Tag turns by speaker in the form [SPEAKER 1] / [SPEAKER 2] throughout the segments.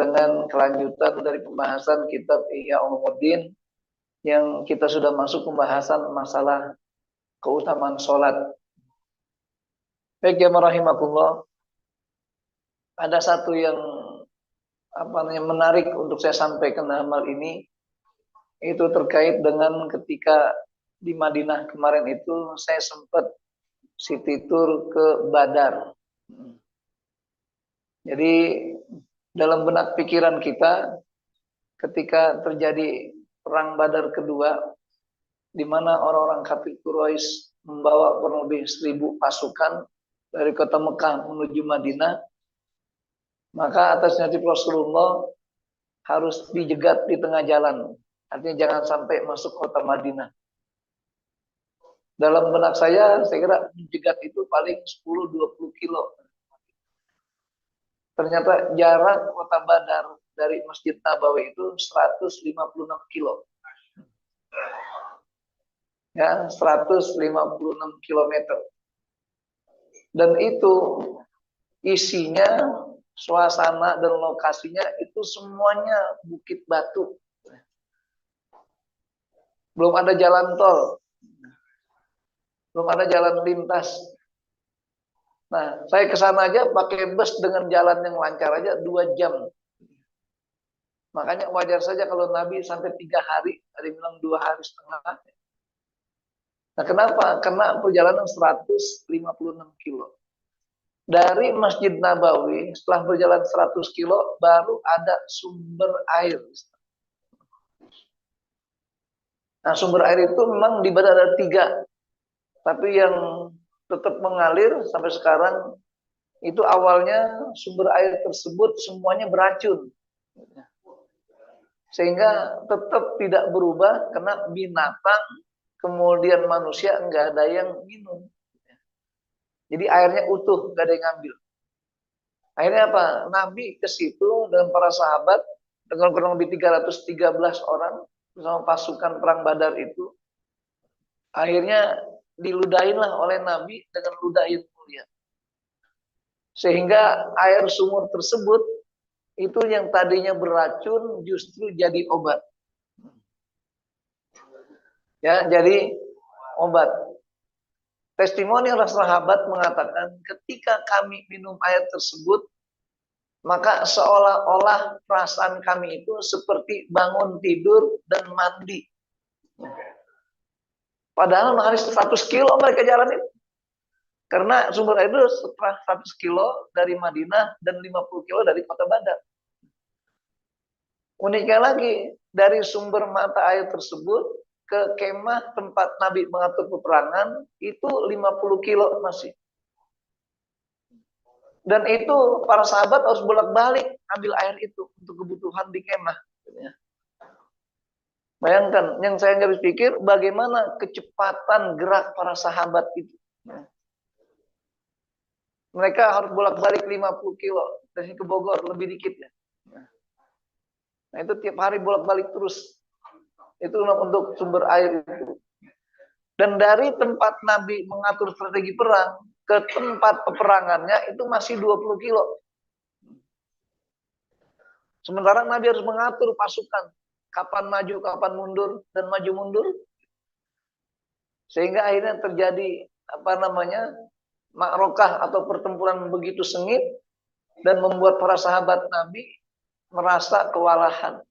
[SPEAKER 1] dengan kelanjutan dari pembahasan kitab Ihya Ulumuddin yang kita sudah masuk pembahasan masalah keutamaan sholat. Baik ya rahimakumullah, ada satu yang menarik untuk saya sampaikan dalam hal ini, itu terkait dengan ketika di Madinah kemarin itu saya sempat city tour ke Badar. Jadi dalam benak pikiran kita ketika terjadi perang Badar kedua, di mana orang-orang kafir Quraisy membawa kurang lebih 1.000 pasukan dari kota Mekah menuju Madinah, maka atas nasib Rasulullah harus dijegat di tengah jalan. Artinya jangan sampai masuk kota Madinah. Dalam benak saya kira dijegat itu paling 10-20 kilo. Ternyata jarak kota Badar dari Masjid Nabawi itu 156 kilo. Ya, 156 kilometer. Dan itu isinya, suasana dan lokasinya itu semuanya bukit batu. Belum ada jalan tol. Belum ada jalan lintas. Nah, saya ke sana aja pakai bus dengan jalan yang lancar aja 2 jam. Makanya wajar saja kalau Nabi sampai 3 hari, ada yang bilang 2 hari setengah. Nah, kenapa? Karena perjalanan 156 kilo. Dari Masjid Nabawi, setelah berjalan 100 kilo, baru ada sumber air. Nah, sumber air itu memang di Badar ada 3. Tapi yang tetap mengalir sampai sekarang, itu awalnya sumber air tersebut semuanya beracun. Sehingga tetap tidak berubah, karena binatang, kemudian manusia enggak ada yang minum. Jadi airnya utuh, enggak ada yang ngambil. Akhirnya apa? Nabi ke situ dengan para sahabat dengan kurang lebih 313 orang bersama pasukan perang Badar itu. Akhirnya diludahinlah oleh Nabi dengan ludah yang mulia. Sehingga air sumur tersebut itu yang tadinya beracun justru jadi obat. Ya, jadi obat. Testimoni oleh sahabat mengatakan ketika kami minum air tersebut, maka seolah-olah perasaan kami itu seperti bangun tidur dan mandi. Padahal harus 100 kilo mereka jalan itu. Karena sumber air itu setelah 100 kilo dari Madinah dan 50 kilo dari kota Badar. Uniknya lagi, dari sumber mata air tersebut ke kemah tempat Nabi mengatur peperangan itu 50 kilo masih. Dan itu para sahabat harus bolak-balik ambil air itu untuk kebutuhan di kemah. Bayangkan, yang saya nggak habis pikir bagaimana kecepatan gerak para sahabat itu. Mereka harus bolak-balik 50 kilo dari ke Bogor, lebih dikit ya. Nah itu tiap hari bolak-balik terus. Itu untuk sumber air itu. Dan dari tempat Nabi mengatur strategi perang ke tempat peperangannya itu masih 20 kilo. Sementara Nabi harus mengatur pasukan. Kapan maju, kapan mundur, dan maju mundur. Sehingga akhirnya terjadi makrokah atau pertempuran begitu sengit. Dan membuat para sahabat Nabi merasa kewalahan.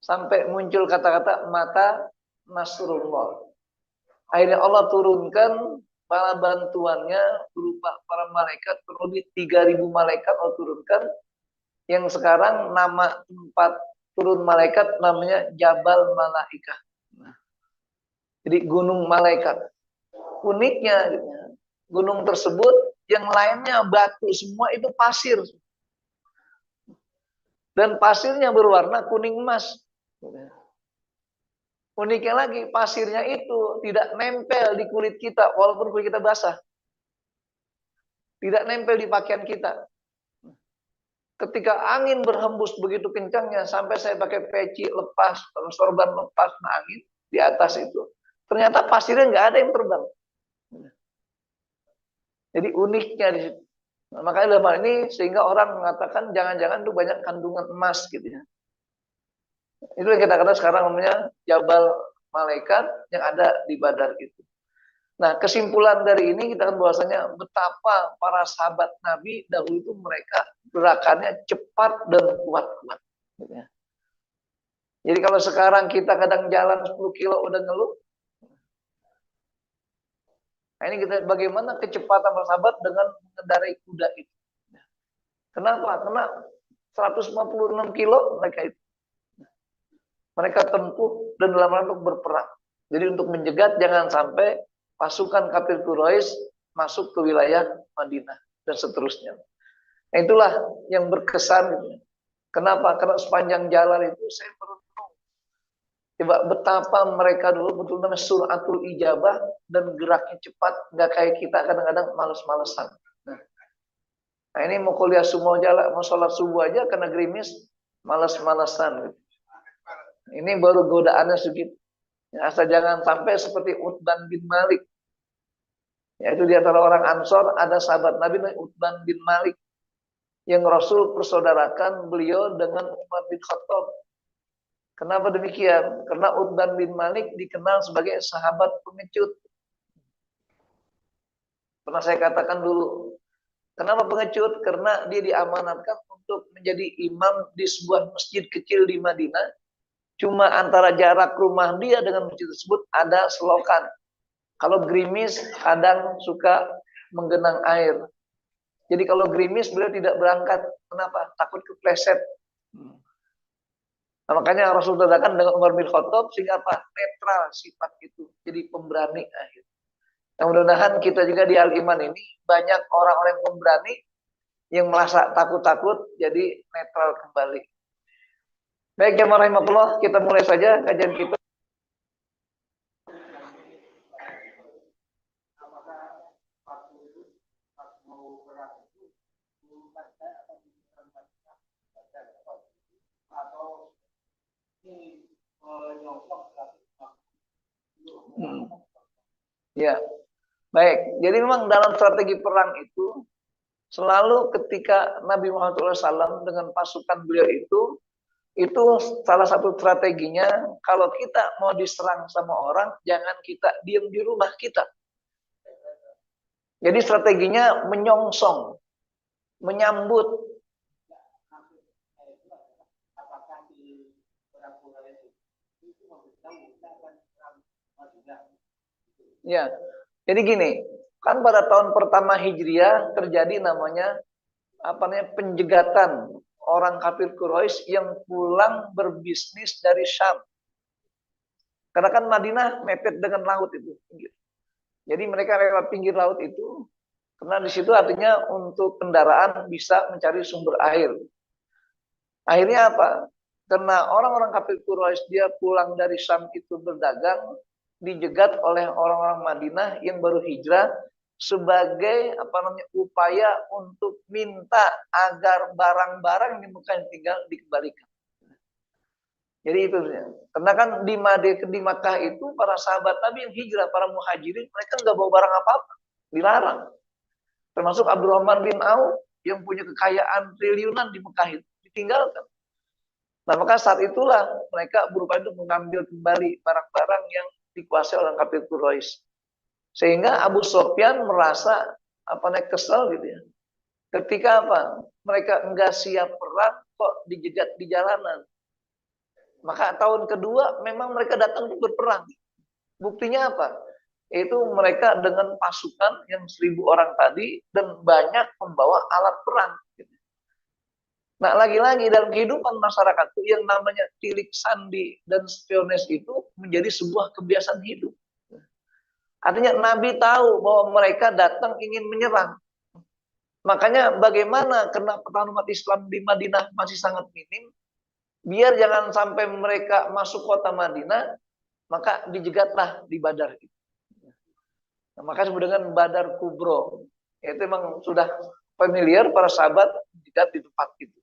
[SPEAKER 1] Sampai muncul kata-kata mata Nasrullah. Akhirnya Allah turunkan para bantuannya berupa para malaikat, terlebih 3.000 malaikat Allah turunkan. Yang sekarang nama tempat turun malaikat namanya Jabal Malaikah. Jadi gunung malaikat. Uniknya gunung tersebut yang lainnya batu semua itu pasir. Dan pasirnya berwarna kuning emas. Uniknya lagi, pasirnya itu tidak nempel di kulit kita walaupun kulit kita basah. Tidak nempel di pakaian kita. Ketika angin berhembus begitu kencangnya sampai saya pakai peci lepas, sorban lepas, angin di atas itu. Ternyata pasirnya nggak ada yang terbang. Jadi uniknya di situ. Nah, makanya dalam hal ini sehingga orang mengatakan jangan-jangan itu banyak kandungan emas gitu ya. Itu yang kita katakan sekarang namanya Jabal Malaikat yang ada di Badar itu. Nah, kesimpulan dari ini kita kan bahwasanya betapa para sahabat Nabi dahulu itu mereka gerakannya cepat dan kuat-kuat. Gitu ya. Jadi kalau sekarang kita kadang jalan 10 kilo udah ngeluh. Nah, ini kita bagaimana kecepatan para sahabat dengan mengendarai kuda itu. Kenapa? Karena 156 kilo mereka itu. Mereka tempuh dan dalam rangka berperang. Jadi untuk menjegat jangan sampai pasukan kafir Quraisy masuk ke wilayah Madinah dan seterusnya. Nah, itulah yang berkesan gitu. Kenapa? Karena sepanjang jalan itu saya merenung. Coba betapa mereka dulu betul namanya suratul ijabah dan geraknya cepat, nggak kayak kita kadang-kadang males-malesan. Nah, ini mau kuliah semua jalan, mau sholat subuh aja karena gerimis, males-malesan. Gitu. Ini baru godaannya segitu. Ya, asal jangan sampai seperti Utban bin Malik. Yaitu di antara orang Ansor ada sahabat Nabi Utban bin Malik yang Rasul persaudarakan beliau dengan Umar bin Khattab. Kenapa demikian? Karena Utban bin Malik dikenal sebagai sahabat pengecut. Pernah saya katakan dulu. Kenapa pengecut? Karena dia diamanatkan untuk menjadi imam di sebuah masjid kecil di Madinah. Cuma antara jarak rumah dia dengan masjid tersebut ada selokan. Kalau gerimis kadang suka menggenang air. Jadi kalau gerimis beliau tidak berangkat. Kenapa? Takut kepleset. Nah, makanya Rasul katakan dengan Umar bin Khattab sehingga apa? Netral sifat itu. Jadi pemberani akhir. Nah, mudah-mudahan kita juga di Al-Iman ini banyak orang-orang pemberani yang merasa takut-takut jadi netral kembali. Baik, jamaah rahimahullah, kita mulai saja kajian kita. Ya, baik. Jadi memang dalam strategi perang itu selalu ketika Nabi Muhammad SAW dengan pasukan beliau itu salah satu strateginya kalau kita mau diserang sama orang jangan kita diam di rumah kita. Jadi strateginya menyongsong, menyambut. Ya, jadi gini, kan pada tahun pertama Hijriah terjadi namanya penjegatan orang kafir Quraisy yang pulang berbisnis dari Syam. Karena kan Madinah mepet dengan laut itu. Jadi mereka lewat pinggir laut itu, karena di situ artinya untuk kendaraan bisa mencari sumber air. Akhirnya apa? Karena orang-orang kafir Quraisy dia pulang dari Syam itu berdagang, dijegat oleh orang-orang Madinah yang baru hijrah sebagai upaya untuk minta agar barang-barang di Mekah yang tinggal dikembalikan. Jadi itu karena kan di Makkah itu para sahabat Nabi yang hijrah, para muhajirin, mereka nggak bawa barang apa-apa, dilarang. Termasuk Abdurrahman bin Auf yang punya kekayaan triliunan di Mekah itu ditinggalkan. Nah, maka saat itulah mereka berupaya untuk mengambil kembali barang-barang yang dikuasai oleh kafir Quraisy. Sehingga Abu Sufyan merasa kesal gitu ya. Ketika mereka enggak siap perang kok dijegat di jalanan. Maka tahun kedua memang mereka datang untuk berperang. Buktinya apa? Itu mereka dengan pasukan yang 1.000 orang tadi dan banyak membawa alat perang. Nah, lagi-lagi dalam kehidupan masyarakat itu yang namanya tilik sandi dan spiones itu menjadi sebuah kebiasaan hidup. Artinya Nabi tahu bahwa mereka datang ingin menyerang. Makanya bagaimana karena pertahanan umat Islam di Madinah masih sangat minim, biar jangan sampai mereka masuk kota Madinah, maka dijegatlah di Badar. Nah, maka disebut dengan Badar Kubro. Itu memang sudah familiar para sahabat dijegat di tempat itu.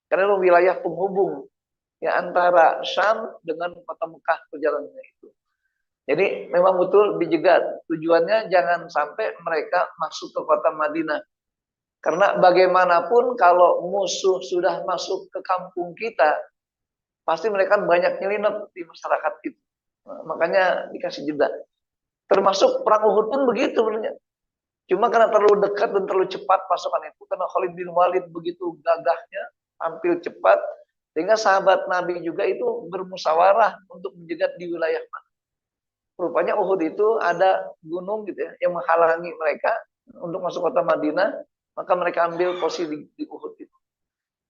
[SPEAKER 1] Karena itu wilayah penghubung ya antara Syam dengan kota Mekah perjalanannya itu. Jadi memang betul dijegat. Tujuannya jangan sampai mereka masuk ke kota Madinah. Karena bagaimanapun kalau musuh sudah masuk ke kampung kita, pasti mereka banyak nyelinap di masyarakat itu. Nah, makanya dikasih jeda. Termasuk perang Uhud pun begitu sebenarnya. Cuma karena terlalu dekat dan terlalu cepat pasukan itu, karena Khalid bin Walid begitu gagahnya, tampil cepat, sehingga sahabat Nabi juga itu bermusyawarah untuk menjegat di wilayah mana. Rupanya Uhud itu ada gunung gitu ya, yang menghalangi mereka untuk masuk kota Madinah, maka mereka ambil posisi di Uhud itu.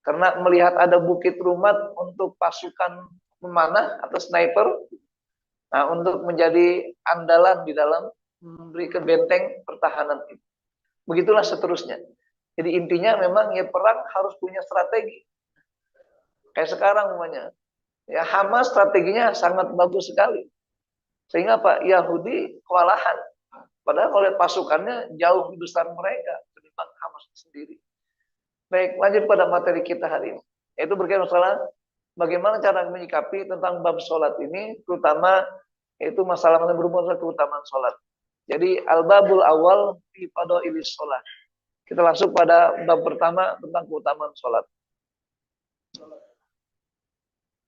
[SPEAKER 1] Karena melihat ada bukit rumat untuk pasukan memanah atau sniper, nah untuk menjadi andalan di dalam memberi ke benteng pertahanan itu. Begitulah seterusnya. Jadi intinya memang ya perang harus punya strategi. Kayak sekarang namanya. Ya Hamas strateginya sangat bagus sekali. Sehingga Pak Yahudi kewalahan. Padahal kalau lihat pasukannya jauh lebih besar mereka ketimbang Hamas sendiri. Baik, lanjut pada materi kita hari ini. Yaitu berkaitan masalah bagaimana cara menyikapi tentang bab sholat ini, terutama itu masalah yang berhubungan dengan keutamaan sholat. Jadi al-babul awal fi fadailis sholat. Kita langsung pada bab pertama tentang keutamaan sholat.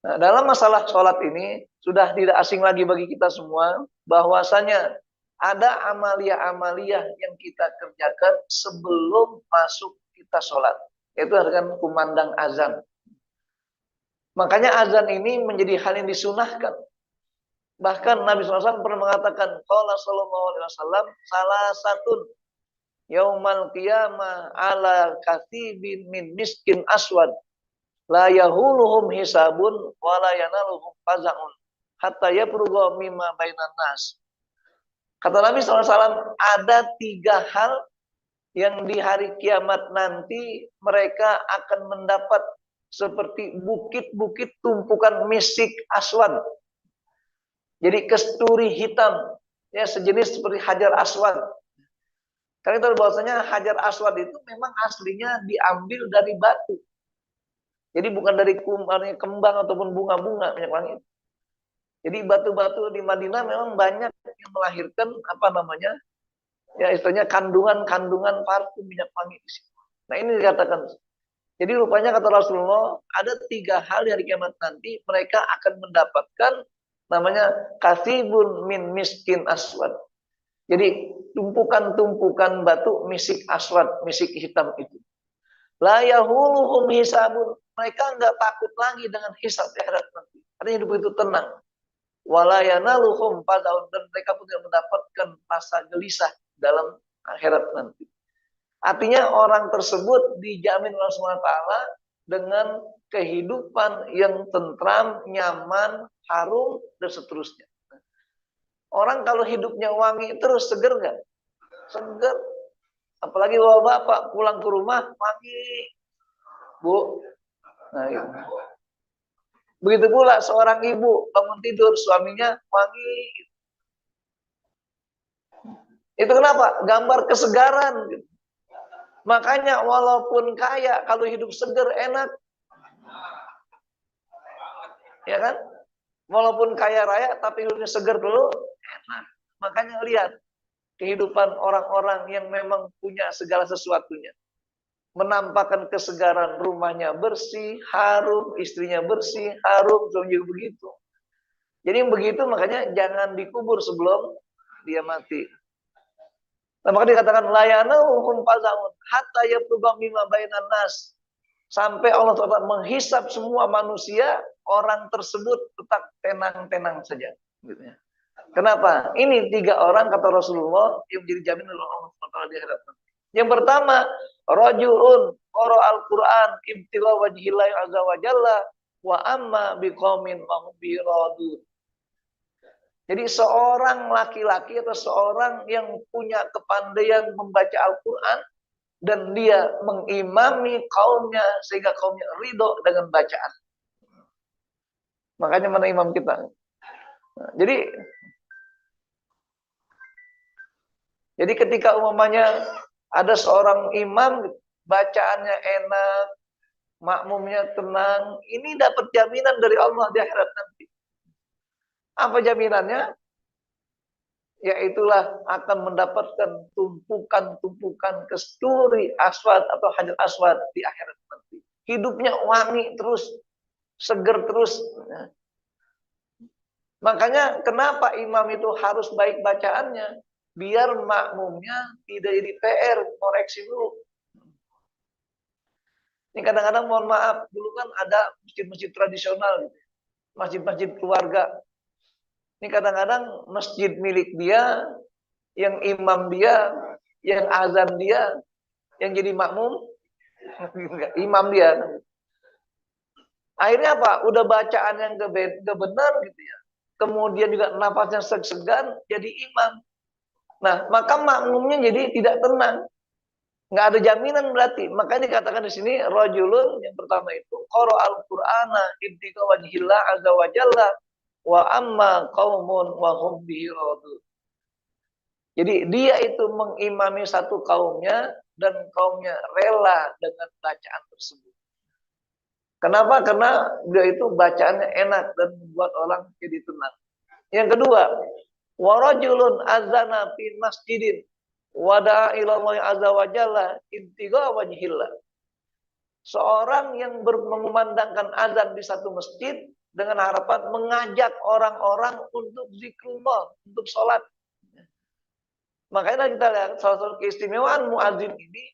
[SPEAKER 1] Nah, dalam masalah sholat ini sudah tidak asing lagi bagi kita semua bahwasanya ada amalia-amalia yang kita kerjakan sebelum masuk kita sholat, yaitu dengan kumandang azan. Makanya azan ini menjadi hal yang disunahkan. Bahkan Nabi SAW pernah mengatakan, qala sallallahu alaihi wasallam, salah satu yaumal qiyamah ala kathibin min miskin aswad la yahuluhum hisabun wa la yanaluhum faza'un hatta yafruga mimma bainan nas. Kata Nabi SAW, ada 3 hal yang di hari kiamat nanti mereka akan mendapat seperti bukit-bukit tumpukan misik aswad. Jadi kesturi hitam, ya sejenis seperti hajar aswad. Karena itu bahwasanya hajar aswad itu memang aslinya diambil dari batu. Jadi bukan dari kembang ataupun bunga-bunga minyak wangi. Jadi batu-batu di Madinah memang banyak yang melahirkan apa namanya? Ya istilahnya kandungan parfum minyak wangi di situ. Nah ini dikatakan. Jadi rupanya kata Rasulullah ada 3 hal di hari kiamat nanti mereka akan mendapatkan namanya kasibun min miskin aswad. Jadi tumpukan-tumpukan batu misik aswad, misik hitam itu. La yahuluhum hisabun. Mereka enggak takut lagi dengan hisab di akhirat nanti. Artinya hidup itu tenang. Wala yanaluhum fadaun, dan mereka pun tidak mendapatkan rasa gelisah dalam akhirat nanti. Artinya orang tersebut dijamin oleh Allah Ta'ala dengan kehidupan yang tentram, nyaman, harum, dan seterusnya. Orang kalau hidupnya wangi terus seger nggak? Seger. Apalagi bapak pulang ke rumah wangi, Bu. Nah, gitu. Begitu pula seorang ibu bangun tidur suaminya wangi. Itu kenapa? Gambar kesegaran. Gitu. Makanya walaupun kaya, kalau hidup seger enak. Ya kan? Walaupun kaya raya, tapi hidupnya seger dulu, enak. Makanya lihat, kehidupan orang-orang yang memang punya segala sesuatunya. Menampakkan kesegaran, rumahnya bersih, harum, istrinya bersih, harum, juga begitu. Jadi begitu makanya jangan dikubur sebelum dia mati. Nah, maka dikatakan layanahum fazaun hatta yafruga mimma bainan nas. Sampai Allah Ta'ala menghisap semua manusia, orang tersebut tetap tenang-tenang saja. Gitu ya. Kenapa? Ini 3 orang kata Rasulullah yang menjadi jaminan oleh Allah Ta'ala di akhirat. Yang pertama, rajulun qara al-Qur'an ibtigha wajhillahi azza wa jalla wa amma biqaumin wa hum biradun. Jadi seorang laki-laki atau seorang yang punya kepandaian membaca Al-Quran dan dia mengimami kaumnya sehingga kaumnya ridho dengan bacaan. Makanya mana imam kita? Nah, jadi ketika umpamanya ada seorang imam bacaannya enak, makmumnya tenang, ini dapat jaminan dari Allah di akhirat nanti. Apa jaminannya? yaitulah akan mendapatkan tumpukan-tumpukan kesturi aswad atau hajar aswad di akhirat nanti. Hidupnya wangi terus, seger terus. Makanya kenapa imam itu harus baik bacaannya? Biar makmumnya tidak jadi PR, koreksi dulu. Ini kadang-kadang mohon maaf, dulu kan ada masjid-masjid tradisional gitu. Masjid-masjid keluarga. Ini kadang-kadang masjid milik dia, yang imam dia, yang azan dia, yang jadi makmum imam dia. Akhirnya apa? Udah bacaan yang gak benar gitu ya. Kemudian juga nafasnya segan jadi imam. Nah, maka makmumnya jadi tidak tenang. Nggak ada jaminan berarti. Makanya dikatakan di sini rajulun yang pertama itu qara'al Qur'ana ibtiqa wajhillah azza wa jalla wa amma qaumun wa hum bihi radun. Jadi dia itu mengimami satu kaumnya dan kaumnya rela dengan bacaan tersebut. Kenapa? Karena dia itu bacaannya enak dan membuat orang jadi tenang. Yang kedua, warajulun azana fi masjidin wada'a ila Allah azza wa jalla ibtigha wajhillah. Seorang yang mengumandangkan azan di satu masjid dengan harapan mengajak orang-orang untuk zikrullah, untuk sholat. Makanya kita lihat salah satu keistimewaan muadzin ini,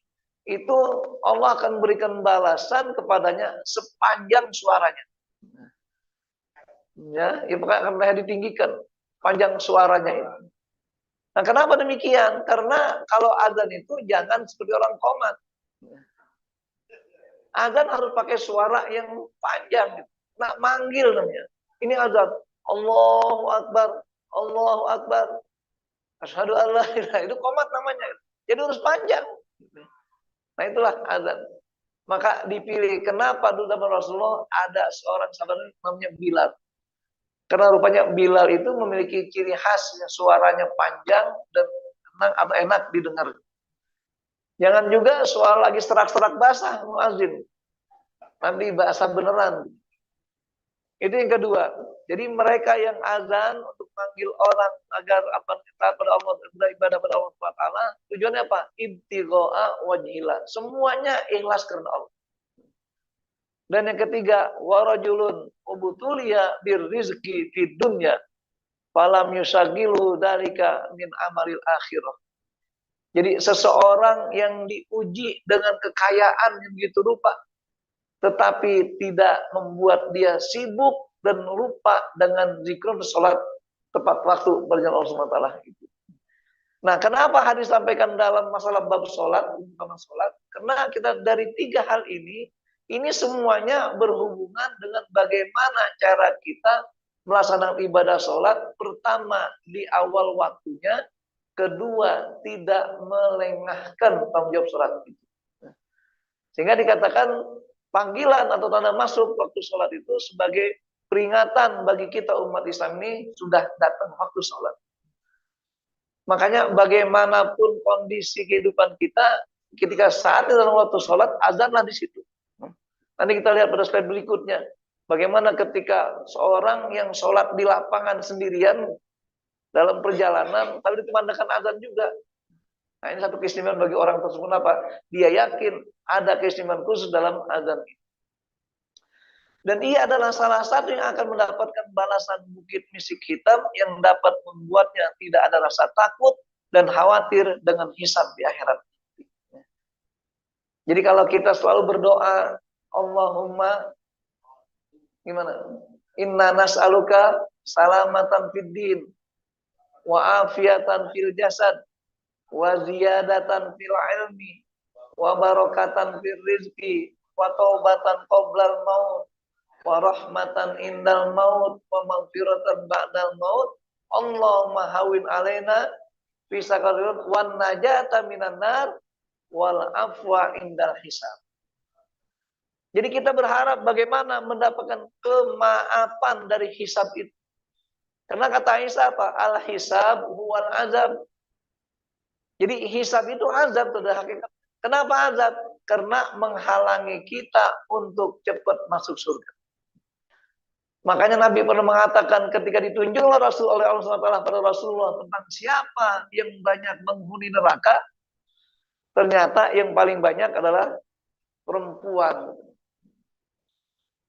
[SPEAKER 1] itu Allah akan berikan balasan kepadanya sepanjang suaranya. Ya, itu akan ditinggikan panjang suaranya itu. Nah, kenapa demikian? Karena kalau azan itu jangan seperti orang komat. Azan harus pakai suara yang panjang. Nah, manggil namanya. Ini azan. Allahu Akbar. Allahu Akbar. Asyhadu an la ilaha. Itu komat namanya. Jadi harus panjang. Nah, itulah azan. Maka dipilih. Kenapa dulu zaman Rasulullah ada seorang sahabat namanya Bilal. Karena rupanya Bilal itu memiliki ciri khas suaranya panjang dan enak didengar. Jangan juga suara lagi serak-serak basah muazin. Nanti bahasa beneran. Itu yang kedua. Jadi mereka yang azan untuk manggil orang agar kita pada Allah, beribadah pada Allah SWT, tujuannya apa? Ibtigha'a wajhillah. Semuanya ikhlas karena Allah. Dan yang ketiga, warajulun ubutuliya birrizqi fid dunya falam yusagilu dalika min amaril akhirah. Jadi seseorang yang diuji dengan kekayaan yang begitu rupa, tetapi tidak membuat dia sibuk dan lupa dengan zikr salat tepat waktu berjalan Allah SWT itu. Nah, kenapa hadis sampaikan dalam masalah bab salat, karena kita dari tiga hal ini semuanya berhubungan dengan bagaimana cara kita melaksanakan ibadah sholat. Pertama, di awal waktunya. Kedua, tidak melengahkan tanggung jawab sholat itu. Sehingga dikatakan panggilan atau tanda masuk waktu sholat itu sebagai peringatan bagi kita umat Islam ini sudah datang waktu sholat. Makanya bagaimanapun kondisi kehidupan kita, ketika saat dalam waktu sholat, azanlah di situ. Nanti kita lihat pada slide berikutnya. Bagaimana ketika seorang yang sholat di lapangan sendirian dalam perjalanan, tapi dikumandangkan azan juga. Nah, ini satu keistimewaan bagi orang tersebut apa? Dia yakin ada keistimewaan khusus dalam azan ini. Dan ia adalah salah satu yang akan mendapatkan balasan bukit misik hitam yang dapat membuatnya tidak ada rasa takut dan khawatir dengan hisab di akhirat. Jadi kalau kita selalu berdoa, Allahumma gimana? Inna nas'aluka salamatan fid din wa afiatan fil jasad wa ziyadatan fil ilmi wa barakatan fil rizqi wa taubatan qoblal maut wa rahmatan indal maut wa maghfiratan ba'dal maut. Allahumma hawin alaina fi sakarun wan najata minan nar wal afwa indal hisab. Jadi kita berharap bagaimana mendapatkan kemaafan dari hisab itu. Karena kata Aisyah apa? Al-hisab huwal azab. Jadi hisab itu azab, sudah hakikat. Kenapa azab? Karena menghalangi kita untuk cepat masuk surga. Makanya Nabi pernah mengatakan ketika ditunjuklah Rasul oleh Allah SWT pada Rasulullah tentang siapa yang banyak menghuni neraka, ternyata yang paling banyak adalah perempuan.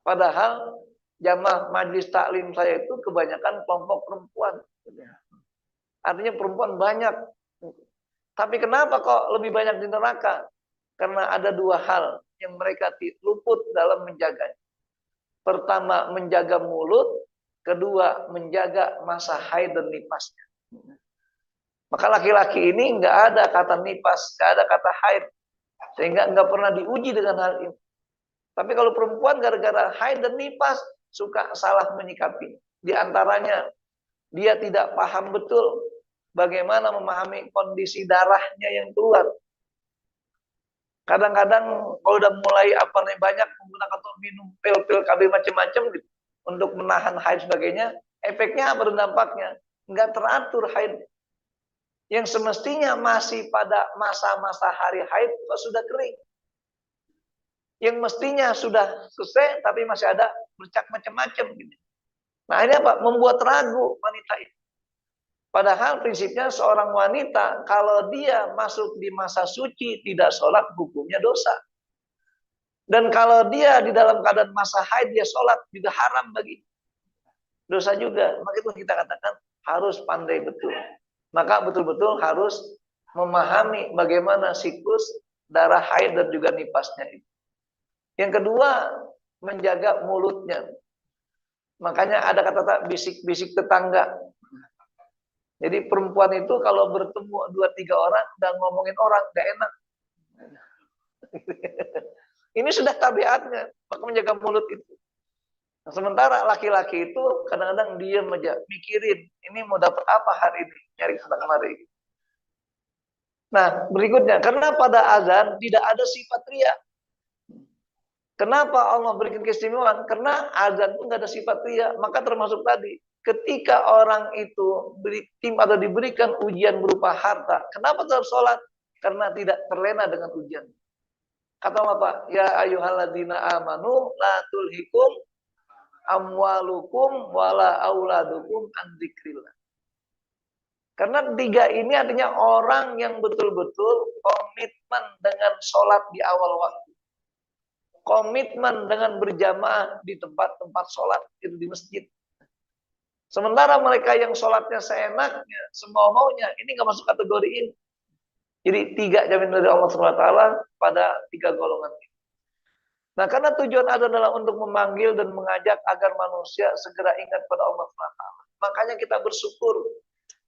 [SPEAKER 1] Padahal jamaah majlis taklim saya itu kebanyakan kelompok perempuan. Artinya perempuan banyak. Tapi kenapa kok lebih banyak di neraka? Karena ada dua hal yang mereka luput dalam menjaganya. Pertama, menjaga mulut. Kedua, menjaga masa haid dan nifasnya. Maka laki-laki ini nggak ada kata nifas, nggak ada kata haid. Sehingga nggak pernah diuji dengan hal ini. Tapi kalau perempuan gara-gara haid dan nifas, suka salah menyikapi. Di antaranya, dia tidak paham betul bagaimana memahami kondisi darahnya yang keluar. Kadang-kadang kalau udah mulai banyak menggunakan atau minum pil-pil KB macam-macam gitu, untuk menahan haid sebagainya, efeknya apa dan dampaknya? Nggak teratur haid. Yang semestinya masih pada masa-masa hari haid sudah kering. Yang mestinya sudah selesai tapi masih ada bercak macam-macam gitu. Nah, ini apa? Membuat ragu wanita itu. Padahal prinsipnya seorang wanita kalau dia masuk di masa suci tidak sholat hukumnya dosa. Dan kalau dia di dalam keadaan masa haid dia sholat juga haram bagi dosa juga. Maka itu kita katakan harus pandai betul. Maka betul-betul harus memahami bagaimana siklus darah haid dan juga nifasnya itu. Yang kedua, menjaga mulutnya. Makanya ada kata-kata bisik-bisik tetangga. Jadi perempuan itu kalau bertemu 2-3 orang dan ngomongin orang gak enak. Ini sudah tabiatnya, maka menjaga mulut itu. Nah, sementara laki-laki itu kadang-kadang diam aja, mikirin ini mau dapat apa hari ini, nyari sana kemari. Nah, berikutnya, karena pada azan tidak ada sifat ria. Kenapa Allah berikan keistimewaan? Karena azan itu nggak ada sifat ria, maka termasuk tadi. Ketika orang itu atau diberikan ujian berupa harta, kenapa tetap sholat? Karena tidak terlena dengan ujian. Kata apa? Ya ayyuhalladzina amanu la tulhikum amwalukum wala auladukum an dzikrillah. Karena 3 ini artinya orang yang betul-betul komitmen dengan sholat di awal waktu. Komitmen dengan berjamaah di tempat-tempat sholat, itu di masjid. Sementara mereka yang sholatnya seenaknya, semau maunya, ini nggak masuk kategori ini. Jadi 3 jaminan dari Allah SWT pada 3 golongan ini. Nah, karena tujuan adalah untuk memanggil dan mengajak agar manusia segera ingat pada Allah SWT. Makanya kita bersyukur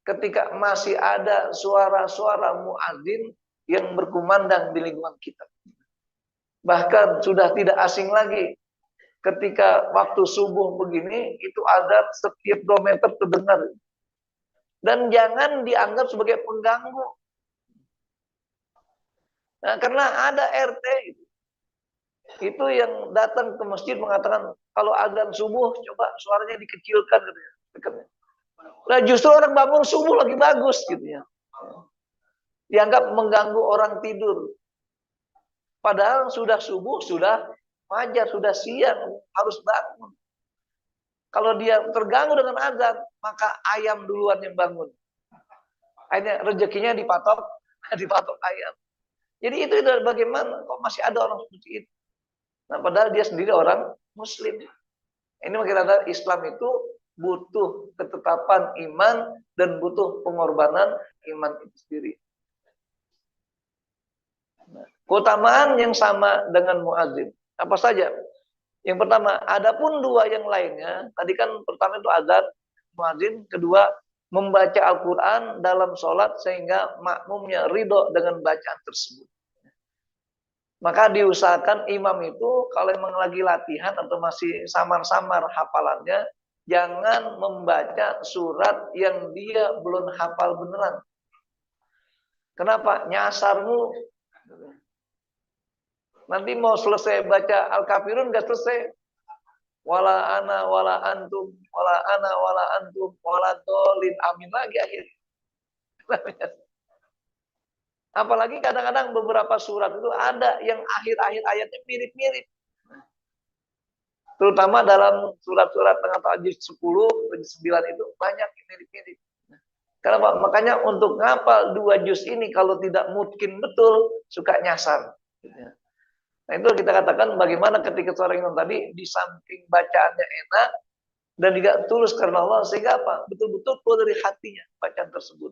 [SPEAKER 1] ketika masih ada suara-suara muadzin yang berkumandang di lingkungan kita. Bahkan sudah tidak asing lagi ketika waktu subuh begini, itu azan setiap 2 meter terdengar. Dan jangan dianggap sebagai pengganggu. Nah, karena ada RT itu yang datang ke masjid mengatakan, kalau azan subuh, coba suaranya dikecilkan. Nah, justru orang bangun subuh lagi bagus gitu ya. Dianggap mengganggu orang tidur. Padahal sudah subuh, sudah fajar, sudah siang, harus bangun. Kalau dia terganggu dengan azan, maka ayam duluan yang bangun. Akhirnya rezekinya dipatok ayam. Jadi itu bagaimana kok masih ada orang seperti itu. Nah, padahal dia sendiri orang muslim. Ini makanya Islam itu butuh ketetapan iman dan butuh pengorbanan iman itu sendiri. Keutamaan yang sama dengan muadzin. Apa saja? Yang pertama, adapun 2 yang lainnya, tadi kan pertama itu azan, muadzin, kedua membaca Al-Qur'an dalam sholat sehingga makmumnya ridho dengan bacaan tersebut. Maka diusahakan imam itu kalau memang lagi latihan atau masih samar-samar hafalannya, jangan membaca surat yang dia belum hafal beneran. Kenapa? Nyasarmu. Nanti mau selesai baca Al-Kafirun gak selesai. Wala ana wala antum, wala ana wala antum, wala dolin, amin lagi akhirnya. Apalagi kadang-kadang beberapa surat itu ada yang akhir-akhir ayatnya mirip-mirip. Terutama dalam surat-surat tengah juz 10, juz 9 itu banyak mirip-mirip. Kenapa? Makanya untuk ngapal 2 juz ini kalau tidak mungkin betul, suka nyasar. Nah itu kita katakan bagaimana ketika seorang imam tadi di samping bacaannya enak dan juga tulus karena Allah, sehingga apa? Betul-betul keluar dari hatinya bacaan tersebut.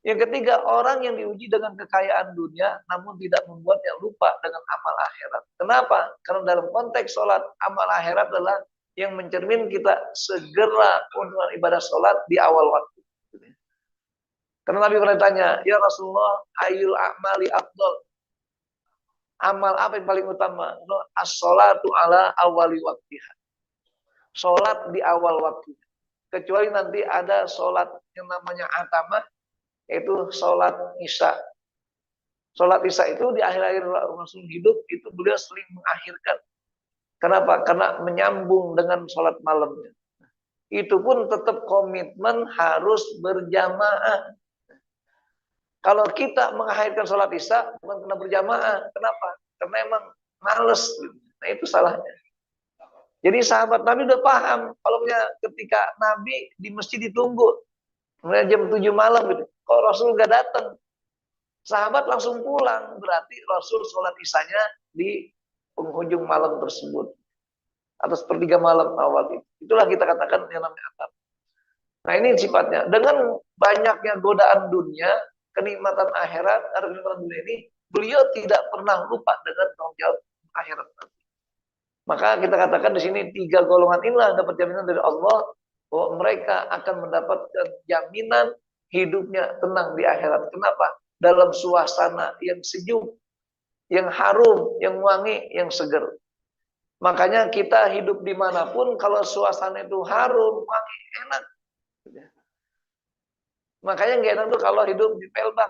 [SPEAKER 1] Yang ketiga, orang yang diuji dengan kekayaan dunia namun tidak membuatnya lupa dengan amal akhirat. Kenapa? Karena dalam konteks sholat, amal akhirat adalah yang mencermin kita segera untuk ibadah sholat di awal waktu. Karena Nabi pernah tanya, ya Rasulullah, ayul a'mali afdol. Amal apa yang paling utama? As-sholatu ala awali waktiha. Sholat di awal waktu. Kecuali nanti ada sholat yang namanya atamah, yaitu sholat isya. Sholat isya itu di akhir-akhir Rasul hidup, itu beliau sering mengakhirkan. Kenapa? Karena menyambung dengan sholat malamnya. Itu pun tetap komitmen harus berjamaah. Kalau kita mengakhirkan sholat isya, bukan kena berjamaah. Kenapa? Karena emang males. Nah itu salahnya. Jadi sahabat Nabi udah paham. Kalau ketika Nabi di masjid ditunggu, kemudian jam 7 malam gitu, kok Rasul gak datang? Sahabat langsung pulang. Berarti Rasul sholat isyanya di penghujung malam tersebut. Atau sepertiga malam awal itu. Itulah kita katakan yang namanya atab. Nah ini sifatnya. Dengan banyaknya godaan dunia, kenikmatan akhirat, atau kenikmatan dunia ini, beliau tidak pernah lupa dengan tanggung jawab akhirat. Maka kita katakan di sini 3 golongan inilah dapat jaminan dari Allah bahwa mereka akan mendapatkan jaminan hidupnya tenang di akhirat. Kenapa? Dalam suasana yang sejuk, yang harum, yang wangi, yang seger. Makanya kita hidup dimanapun kalau suasana itu harum, wangi, enak. Makanya nggak enak tuh kalau hidup di Pelbak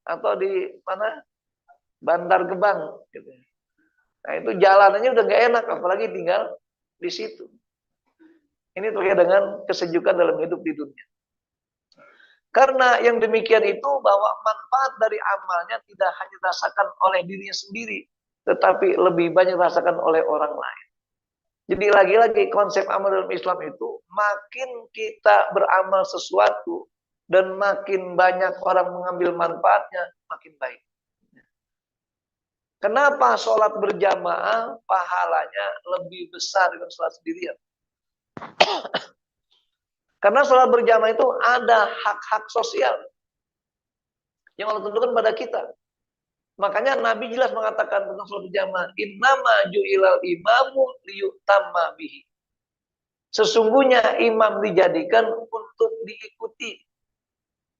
[SPEAKER 1] atau di mana Bantar Gebang. Gitu. Nah itu jalanannya udah nggak enak, apalagi tinggal di situ. Ini terkait dengan kesejukan dalam hidup di dunia. Karena yang demikian itu bahwa manfaat dari amalnya tidak hanya dirasakan oleh dirinya sendiri, tetapi lebih banyak dirasakan oleh orang lain. Jadi lagi-lagi konsep amal dalam Islam itu, makin kita beramal sesuatu dan makin banyak orang mengambil manfaatnya, makin baik. Kenapa sholat berjamaah pahalanya lebih besar daripada sholat sendirian? Karena sholat berjamaah itu ada hak-hak sosial yang Allah tentukan pada kita. Makanya Nabi jelas mengatakan tentang sholat berjamaah, innama ju'ilal imamu liyutamma bihi. Sesungguhnya imam dijadikan untuk diikuti.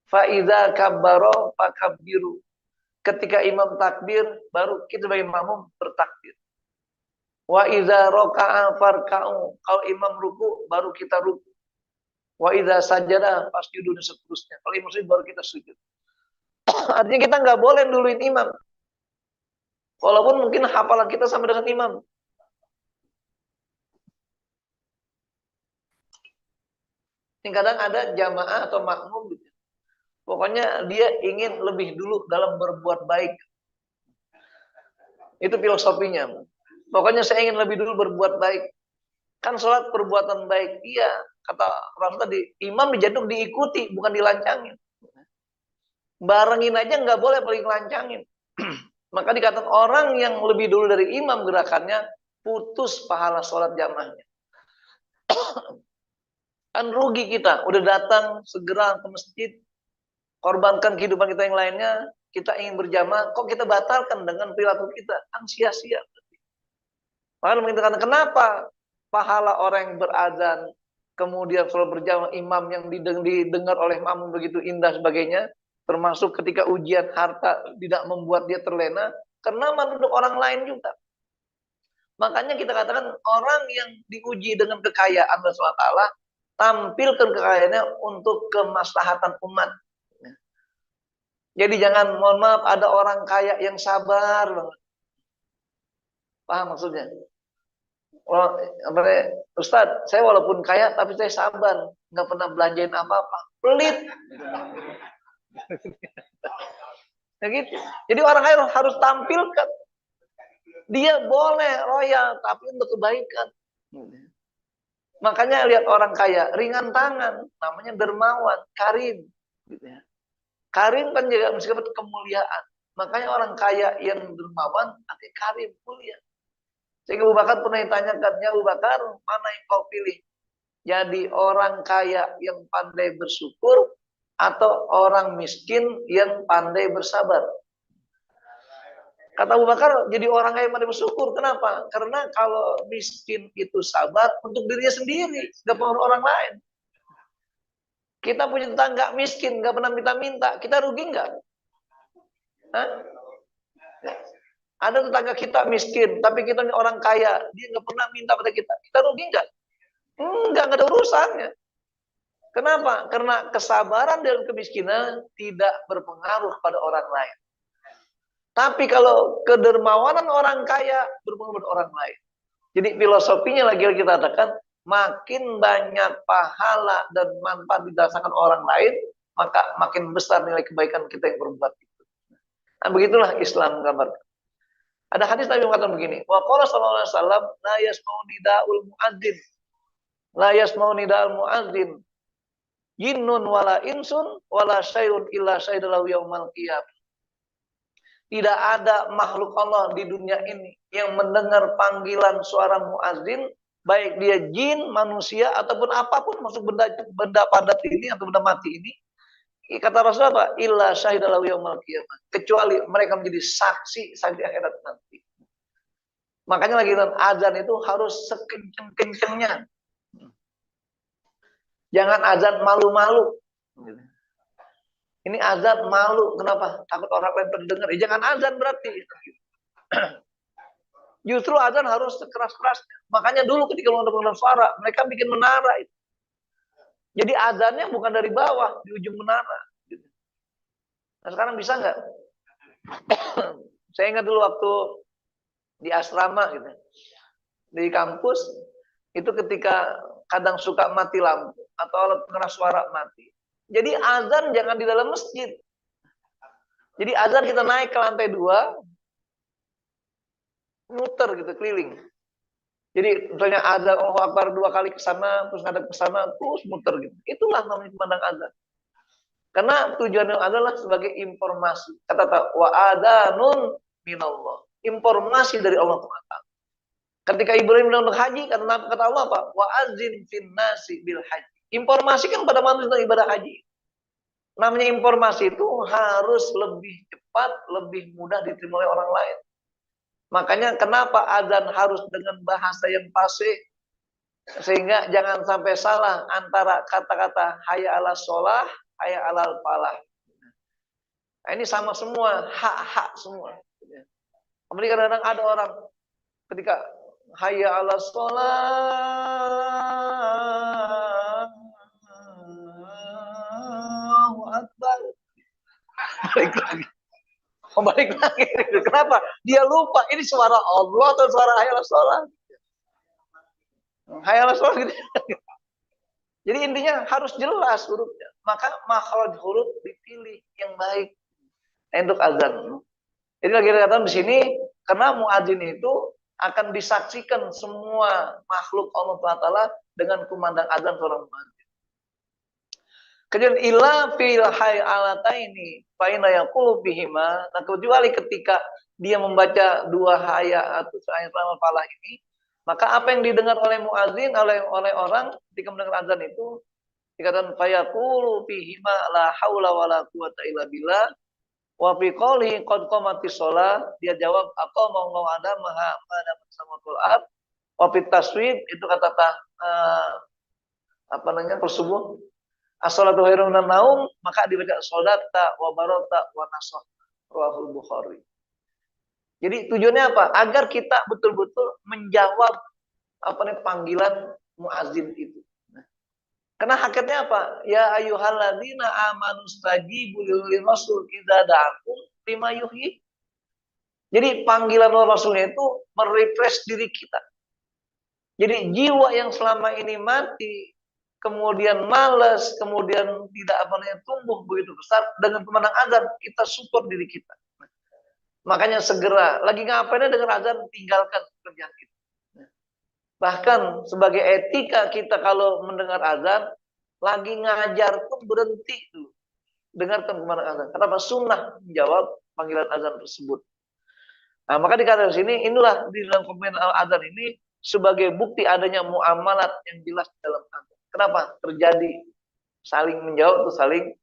[SPEAKER 1] Fa'idha kabbaro fakabbiru. Ketika imam takbir, baru kita sebagai makmum bertakbir. Wa idza raka'a farka'u. Kalau imam ruku, baru kita ruku. Wa idza sajada fasjudu dan seterusnya. Kalau imam sujud, baru kita sujud. Artinya kita nggak boleh duluin imam. Walaupun mungkin hafalan kita sama dengan imam. Yang kadang ada jamaah atau makmum gitu. Pokoknya dia ingin lebih dulu dalam berbuat baik. Itu filosofinya. Pokoknya saya ingin lebih dulu berbuat baik. Kan sholat perbuatan baik. Iya, kata Rasul tadi, imam dijaduk diikuti, bukan dilancangin. Barengin aja nggak boleh paling lancangin. Maka dikatakan orang yang lebih dulu dari imam gerakannya, putus pahala sholat jamaahnya. Kan rugi kita, udah datang segera ke masjid, korbankan kehidupan kita yang lainnya, kita ingin berjamaah, kok kita batalkan dengan perilaku kita? Kan sia-sia. Maka mengatakan kenapa pahala orang yang berazan, kemudian sholat berjamaah, imam yang didengar oleh makmum begitu indah sebagainya, termasuk ketika ujian harta tidak membuat dia terlena, karena menurut orang lain juga. Makanya kita katakan orang yang diuji dengan kekayaan Allah SWT, tampilkan kekayaannya untuk kemaslahatan umat. Jadi jangan, mohon maaf, ada orang kaya yang sabar banget. Paham maksudnya? Ustadz, saya walaupun kaya tapi saya sabar, nggak pernah belanjain apa-apa, pelit. Nah gitu. Jadi orang kaya harus tampilkan Dia boleh royal, tapi untuk kebaikan. Makanya lihat orang kaya, ringan tangan, namanya dermawan, karim. Karim kan juga meskipun kemuliaan. Makanya orang kaya yang dermawan, artinya karim, mulia. Sehingga Abu Bakar pernah ditanyakan, ya Abu Bakar, mana yang kau pilih? Jadi orang kaya yang pandai bersyukur, atau orang miskin yang pandai bersabar? Kata Abu Bakar, jadi orang kaya pandai bersyukur. Kenapa? Karena kalau miskin itu sabar untuk dirinya sendiri, gak pengaruh orang lain. Kita punya tetangga miskin, gak pernah minta-minta, kita rugi nggak? Ada tetangga kita miskin, tapi kita ini orang kaya, dia nggak pernah minta pada kita rugi nggak? Enggak, nggak ada urusannya. Kenapa? Karena kesabaran dan kemiskinan tidak berpengaruh pada orang lain. Tapi kalau kedermawanan orang kaya berpengaruh pada orang lain. Jadi filosofinya lagi kita katakan, makin banyak pahala dan manfaat dirasakan orang lain, maka makin besar nilai kebaikan kita yang berbuat itu. Nah, begitulah Islam gambarkan. Ada hadis Nabi mengatakan begini, wa qala sallallahu alaihi wasallam, la yasma'u nidaul muadzin. La yasma'u nidaul muadzin. Jinnun wala insun wala syai'un illa syaidalahu yaumal qiyamah. Tidak ada makhluk Allah di dunia ini yang mendengar panggilan suara muadzin, baik dia jin, manusia, ataupun apapun masuk benda padat ini atau benda mati ini. Kata Rasulullah, illa syahidalahu yaumal qiyamah. Kecuali mereka menjadi saksi di akhirat nanti. Makanya lagi azan itu harus sekenceng-kencengnya. Jangan azan malu-malu. Ini azan malu, kenapa? Takut orang lain terdengar. Jangan azan berarti. Justru azan harus sekeras-kerasnya. Makanya dulu ketika mau dengar suara, mereka bikin menara itu. Jadi azannya bukan dari bawah, di ujung menara. Nah sekarang bisa nggak? Saya ingat dulu waktu di asrama gitu, di kampus itu ketika kadang suka mati lampu atau alat pengeras suara mati. Jadi azan jangan di dalam masjid. Jadi azan kita naik ke lantai 2, muter gitu keliling. Jadi misalnya azan Allahu Akbar 2 kali ke sana, terus ngadep ke sana, terus muter gitu. Itulah namanya memandang azan. Karena tujuannya adalah sebagai informasi. Kata wa adanun minallah. Informasi dari Allah Taala. Ketika Ibrahim untuk haji, kata Allah apa? Wa azin fin nasi bil haji. Informasikan pada manusia tentang ibadah haji. Namanya informasi itu harus lebih cepat, lebih mudah diterima oleh orang lain. Makanya kenapa azan harus dengan bahasa yang fasih, sehingga jangan sampai salah antara kata-kata hayya 'alas shalah, hayya 'alal falah. Nah, ini sama semua, hak-hak semua. Kemudian kadang-kadang ada orang ketika hayya 'alas shalah, Allahu Akbar, balik lagi. Balik lagi. Kenapa? Dia lupa ini suara Allah atau suara hayya 'alas shalah. Hayya 'alas shalah gitu. Jadi intinya harus jelas hurufnya. Maka makhraj huruf dipilih yang baik untuk azan. Jadi lagi katakan di sini karena muadzin itu akan disaksikan semua makhluk Allah Taala dengan kumandang azan seorang muadzin. Kemudian illa fil hayalataini fa inna yaqulu bihima. Nah, kecuali ketika dia membaca 2 hayat atau ayat falah ini, maka apa yang didengar oleh muadzin oleh orang ketika mendengar azan itu dikatakan fa yaqulu bihima la haula wala quwata illa billah. Wa fi qouli qad qamatis shalah, dia jawab aqama Allahu adamaha pada samatul ard. Wa fi taswib itu kata apa namanya persubuh. As-salatu khairun minan naum, maka dibaca sholata wa barata wa nasah, rawahul Bukhari. Jadi tujuannya apa? Agar kita betul-betul menjawab apa nih panggilan muazin itu. Karena hakikatnya apa? Ya ayyuhalladzina amanu stajibu lil rasul idza da'akum lima yuhyi. Jadi panggilan Rasulnya itu merefresh diri kita. Jadi jiwa yang selama ini mati, kemudian malas, kemudian tidak tumbuh begitu besar, dengan kumandang azan kita support diri kita. Makanya segera, lagi ngapain dengar azan, tinggalkan pekerjaan itu. Bahkan sebagai etika kita kalau mendengar azan, lagi ngajar pun berhenti dulu. Dengarkan kemana azan. Kenapa? Sunnah menjawab panggilan azan tersebut. Nah, maka dikatakan di sini, inilah di dalam komen azan ini sebagai bukti adanya muamalat yang jelas dalam azan. Kenapa? Terjadi saling menjawab atau saling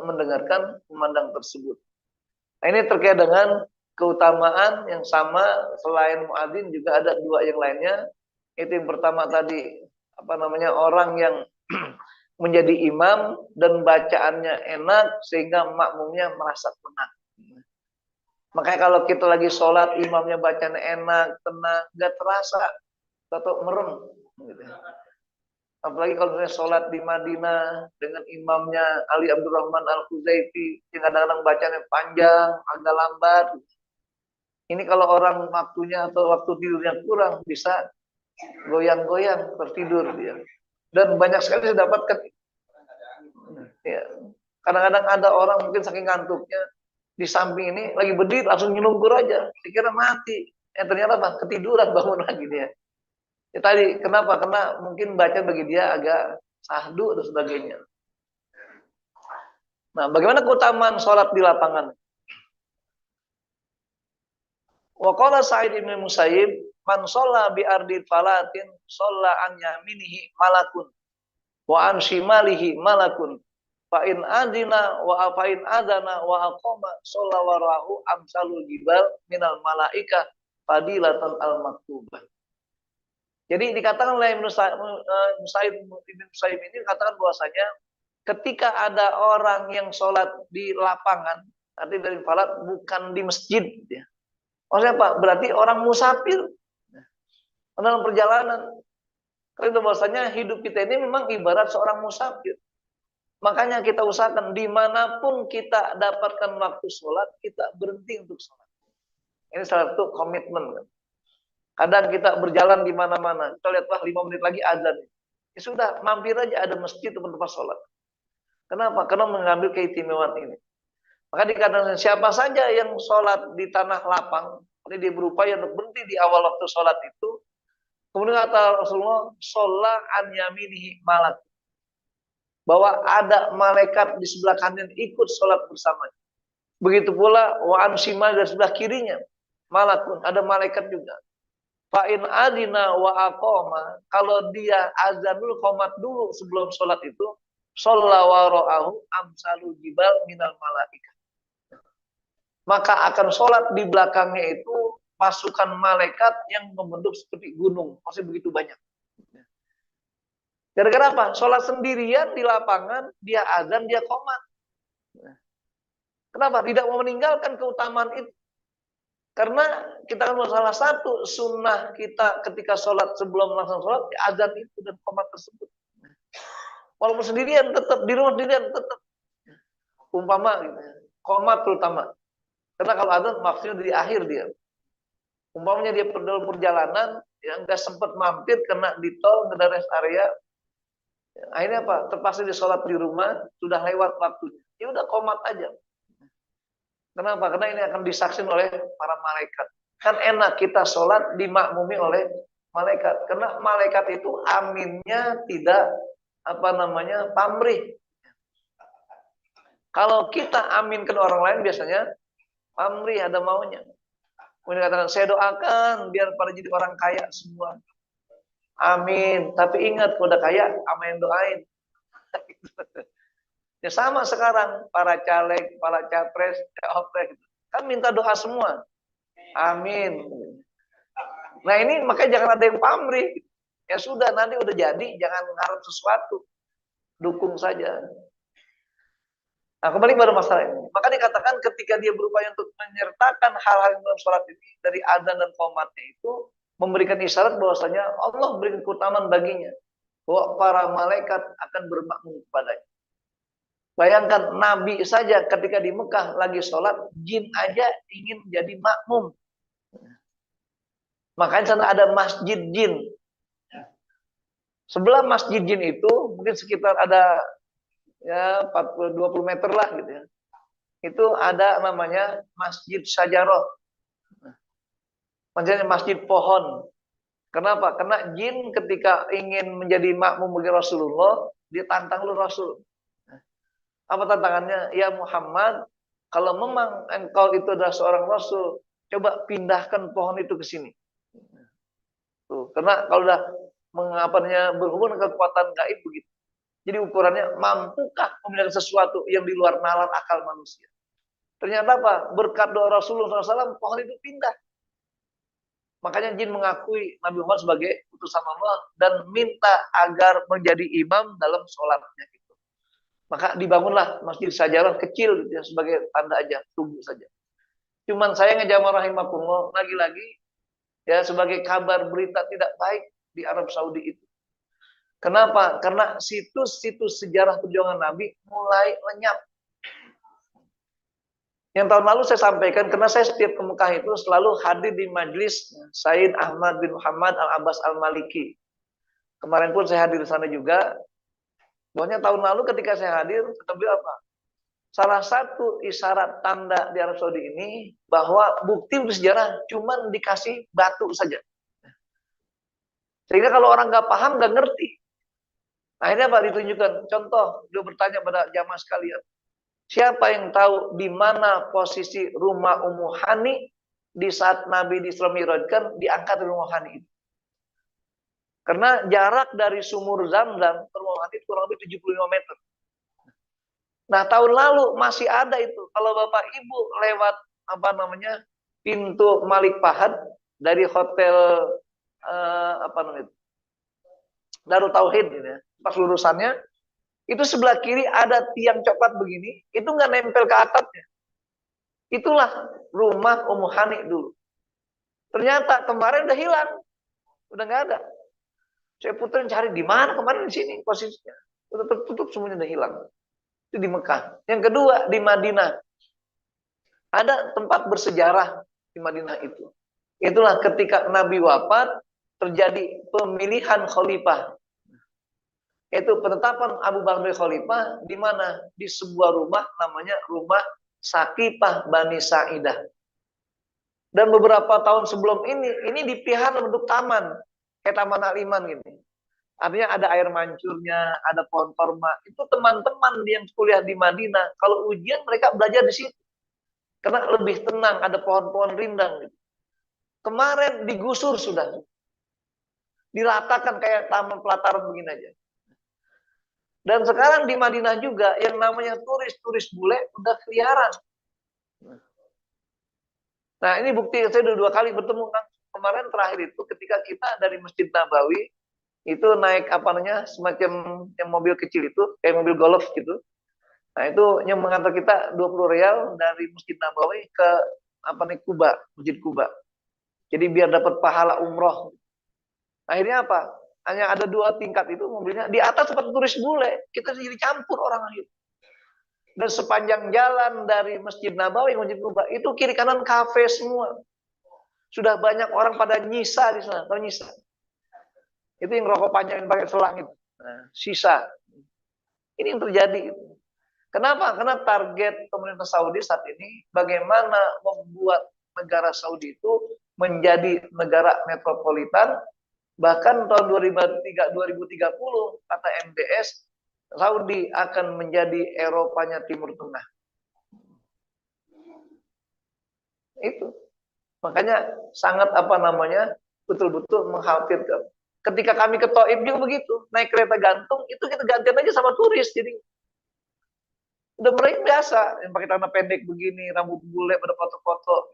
[SPEAKER 1] mendengarkan kumandang tersebut. Nah, ini terkait dengan keutamaan yang sama selain muadzin juga ada dua yang lainnya. Itu yang pertama tadi orang yang menjadi imam dan bacaannya enak sehingga makmumnya merasa tenang. Makanya kalau kita lagi sholat imamnya bacanya enak, tenang, nggak terasa atau merem. Gitu. Apalagi kalau misalnya sholat di Madinah dengan imamnya Ali Abdurrahman Al-Khuzaifi yang kadang-kadang bacanya panjang, agak lambat. Ini kalau orang waktunya atau waktu tidurnya kurang bisa goyang-goyang tertidur dia. Dan banyak sekali saya dapatkan. Ya. Kadang-kadang ada orang mungkin saking ngantuknya di samping ini lagi berdiri langsung nyelungkur aja, dikira mati. Ternyata ketiduran bangun lagi dia. Ya tadi kenapa? Karena mungkin baca bagi dia agak sahdu dan sebagainya. Nah, bagaimana keutamaan sholat di lapangan? Wa qala Sa'id bin Musayyib, man shalla bi ardi falatin shalla an yaminihi malakun wa an shimalihi malakun fa in adina wa afain adana wa aqama shalla warahu amsalul jibal minal malaika fadilatan al maktubah. Jadi dikatakan oleh Musayyib ini katakan bahwasanya ketika ada orang yang sholat di lapangan, arti dari falat bukan di masjid, ya. Maksudnya apa? Berarti orang musafir dalam perjalanan. Karena bahwasanya hidup kita ini memang ibarat seorang musafir. Makanya kita usahakan dimanapun kita dapatkan waktu sholat, kita berhenti untuk sholat. Ini salah satu komitmen. Kadang kita berjalan di mana-mana, kita lihat 5 menit lagi azan. Ya sudah, mampir aja ada masjid tempat sholat. Kenapa? Karena mengambil keistimewaan ini. Maka dikatakan siapa saja yang sholat di tanah lapang, ini dia berupaya untuk berhenti di awal waktu sholat itu. Kemudian kata Rasulullah, sholat an yaminihi malak. Bahwa ada malaikat di sebelah kanan ikut sholat bersamanya. Begitu pula wa an shimal dari sebelah kirinya. Malakun, ada malaikat juga. Fa'in adina wa aqoma, kalau dia azan dulu, qomat dulu sebelum sholat itu, sholla wa ra'ahu amsalu jibal minal malaika. Maka akan sholat di belakangnya itu pasukan malaikat yang membentuk seperti gunung, masih begitu banyak. Gara-gara apa? Sholat sendirian di lapangan, dia azan, dia qomat. Kenapa? Tidak mau meninggalkan keutamaan itu. Karena kita kan salah satu sunnah kita ketika sholat sebelum langsung sholat azan itu dan qomat tersebut. Walaupun sendirian tetap di rumah sendirian tetap umpama gitu, qomat terutama. Karena kalau azan maksudnya di akhir dia. Umpamanya dia dalam perjalanan yang nggak sempat mampir kena di tol, kena rest area. Akhirnya apa? Terpaksa dia sholat di rumah sudah lewat waktunya. Ya udah qomat aja. Kenapa? Karena ini akan disaksikan oleh para malaikat. Kan enak kita sholat dimakmumi oleh malaikat. Karena malaikat itu aminnya tidak pamrih. Kalau kita aminkan orang lain biasanya pamrih, ada maunya. Kemudian katakan, saya doakan biar pada jadi orang kaya semua. Amin. Tapi ingat, kalau udah kaya, sama yang doain. Ya sama sekarang para caleg, para capres, cawapres kan minta doa semua. Amin. Nah ini makanya jangan ada yang pamrih. Ya sudah nanti udah jadi, jangan mengharap sesuatu. Dukung saja. Nah kembali pada masalah ini. Maka dikatakan ketika dia berupaya untuk menyertakan hal-hal dalam sholat ini dari adzan dan qomatnya itu memberikan isyarat bahwasanya Allah berikan keutamaan baginya. Bahwa para malaikat akan bermakmum kepadanya. Bayangkan Nabi saja ketika di Mekah lagi sholat, jin aja ingin jadi makmum. Makanya sana ada masjid jin. Sebelah masjid jin itu mungkin sekitar ada ya 20 meter lah gitu ya. itu ada namanya Masjid Syajarah. Maksudnya masjid pohon. Kenapa? Karena jin ketika ingin menjadi makmum bagi Rasulullah, dia tantang lu Rasul. Apa tantangannya? Ya Muhammad, kalau memang engkau itu adalah seorang Rasul, coba pindahkan pohon itu ke sini. Tuh, karena kalau udah mengapanya berhubungan dengan kekuatan gaib begitu. Jadi ukurannya mampukah memindahkan sesuatu yang di luar nalar akal manusia. Ternyata apa? Berkat doa Rasulullah SAW, pohon itu pindah. Makanya jin mengakui Nabi Muhammad sebagai utusan Allah dan minta agar menjadi imam dalam sholatnya gitu. Maka dibangunlah masjid Syajarah kecil gitu ya, sebagai tanda aja, tunggu saja. Cuman saya ngejamah rahimakumullah lagi-lagi ya sebagai kabar berita tidak baik di Arab Saudi itu. Kenapa? Karena situs-situs sejarah perjuangan Nabi mulai lenyap. Yang tahun lalu saya sampaikan, karena saya setiap ke Mekah itu selalu hadir di majelis Said Ahmad bin Muhammad Al-Abbas Al-Maliki. Kemarin pun saya hadir di sana juga. Pokoknya tahun lalu ketika saya hadir, kata beliau apa? Salah satu isyarat tanda di Arab Saudi ini, bahwa bukti sejarah cuma dikasih batu saja. Sehingga kalau orang nggak paham, nggak ngerti. Akhirnya Pak ditunjukkan, contoh, dia bertanya pada jamaah sekalian. Siapa yang tahu di mana posisi rumah Ummu Hani di saat Nabi di Isra Mi'rajkan diangkat rumah Hani itu? Karena jarak dari sumur Zamzam ke rumah Hani itu kurang lebih 75 meter. Nah, tahun lalu masih ada itu. Kalau Bapak Ibu lewat pintu Malik Fahad dari hotel Darut Tauhid ini ya, pas lurusannya itu sebelah kiri ada tiang coklat begini, itu nggak nempel ke atapnya. Itulah rumah Ummu Hani dulu. Ternyata kemarin udah hilang, udah nggak ada. Saya puterin cari di mana kemarin di sini posisinya, udah tertutup semuanya, udah hilang. Itu di Mekah. Yang kedua di Madinah, ada tempat bersejarah di Madinah itu. Itulah ketika Nabi wafat terjadi pemilihan khalifah. Itu penetapan Abu Bakar Khalifah di mana? Di sebuah rumah namanya rumah Sakifah Bani Sa'idah. Dan beberapa tahun sebelum ini dipelihara bentuk taman, kayak Taman Al-Iman gini. Artinya ada air mancurnya, ada pohon korma. Itu teman-teman yang kuliah di Madinah, kalau ujian mereka belajar di situ. Karena lebih tenang, ada pohon-pohon rindang. Gitu. Kemarin digusur sudah. Dilatakan kayak taman pelataran begini aja. Dan sekarang di Madinah juga yang namanya turis bule udah keliaran. Nah ini bukti, saya udah 2 kali bertemu kan. Kemarin terakhir itu ketika kita dari Masjid Nabawi itu naik semacam yang mobil kecil itu, kayak mobil golf gitu. Nah itu yang mengantar kita 20 rial dari Masjid Nabawi ke Kuba, Masjid Kuba. Jadi biar dapat pahala umroh. Akhirnya apa? Hanya ada 2 tingkat itu mobilnya. Di atas seperti turis bule. Kita jadi campur orang itu. Dan sepanjang jalan dari Masjid Nabawi ke Masjid Kuba itu kiri kanan kafe semua. Sudah banyak orang pada nyisa di sana. Tahu nyisa? Itu yang rokok panjang yang pakai selang itu. Nah, sisa. Ini yang terjadi. Kenapa? Karena target pemerintah Saudi saat ini bagaimana membuat negara Saudi itu menjadi negara metropolitan. Bahkan tahun 2030 kata MBS Saudi akan menjadi Eropanya Timur Tengah. Itu. Makanya sangat betul-betul mengkhawatirkan. Ketika kami ke Taif juga begitu, naik kereta gantung itu kita gantian aja sama turis, jadi udah mereka biasa yang pakai celana pendek begini, rambut bule pada foto-foto.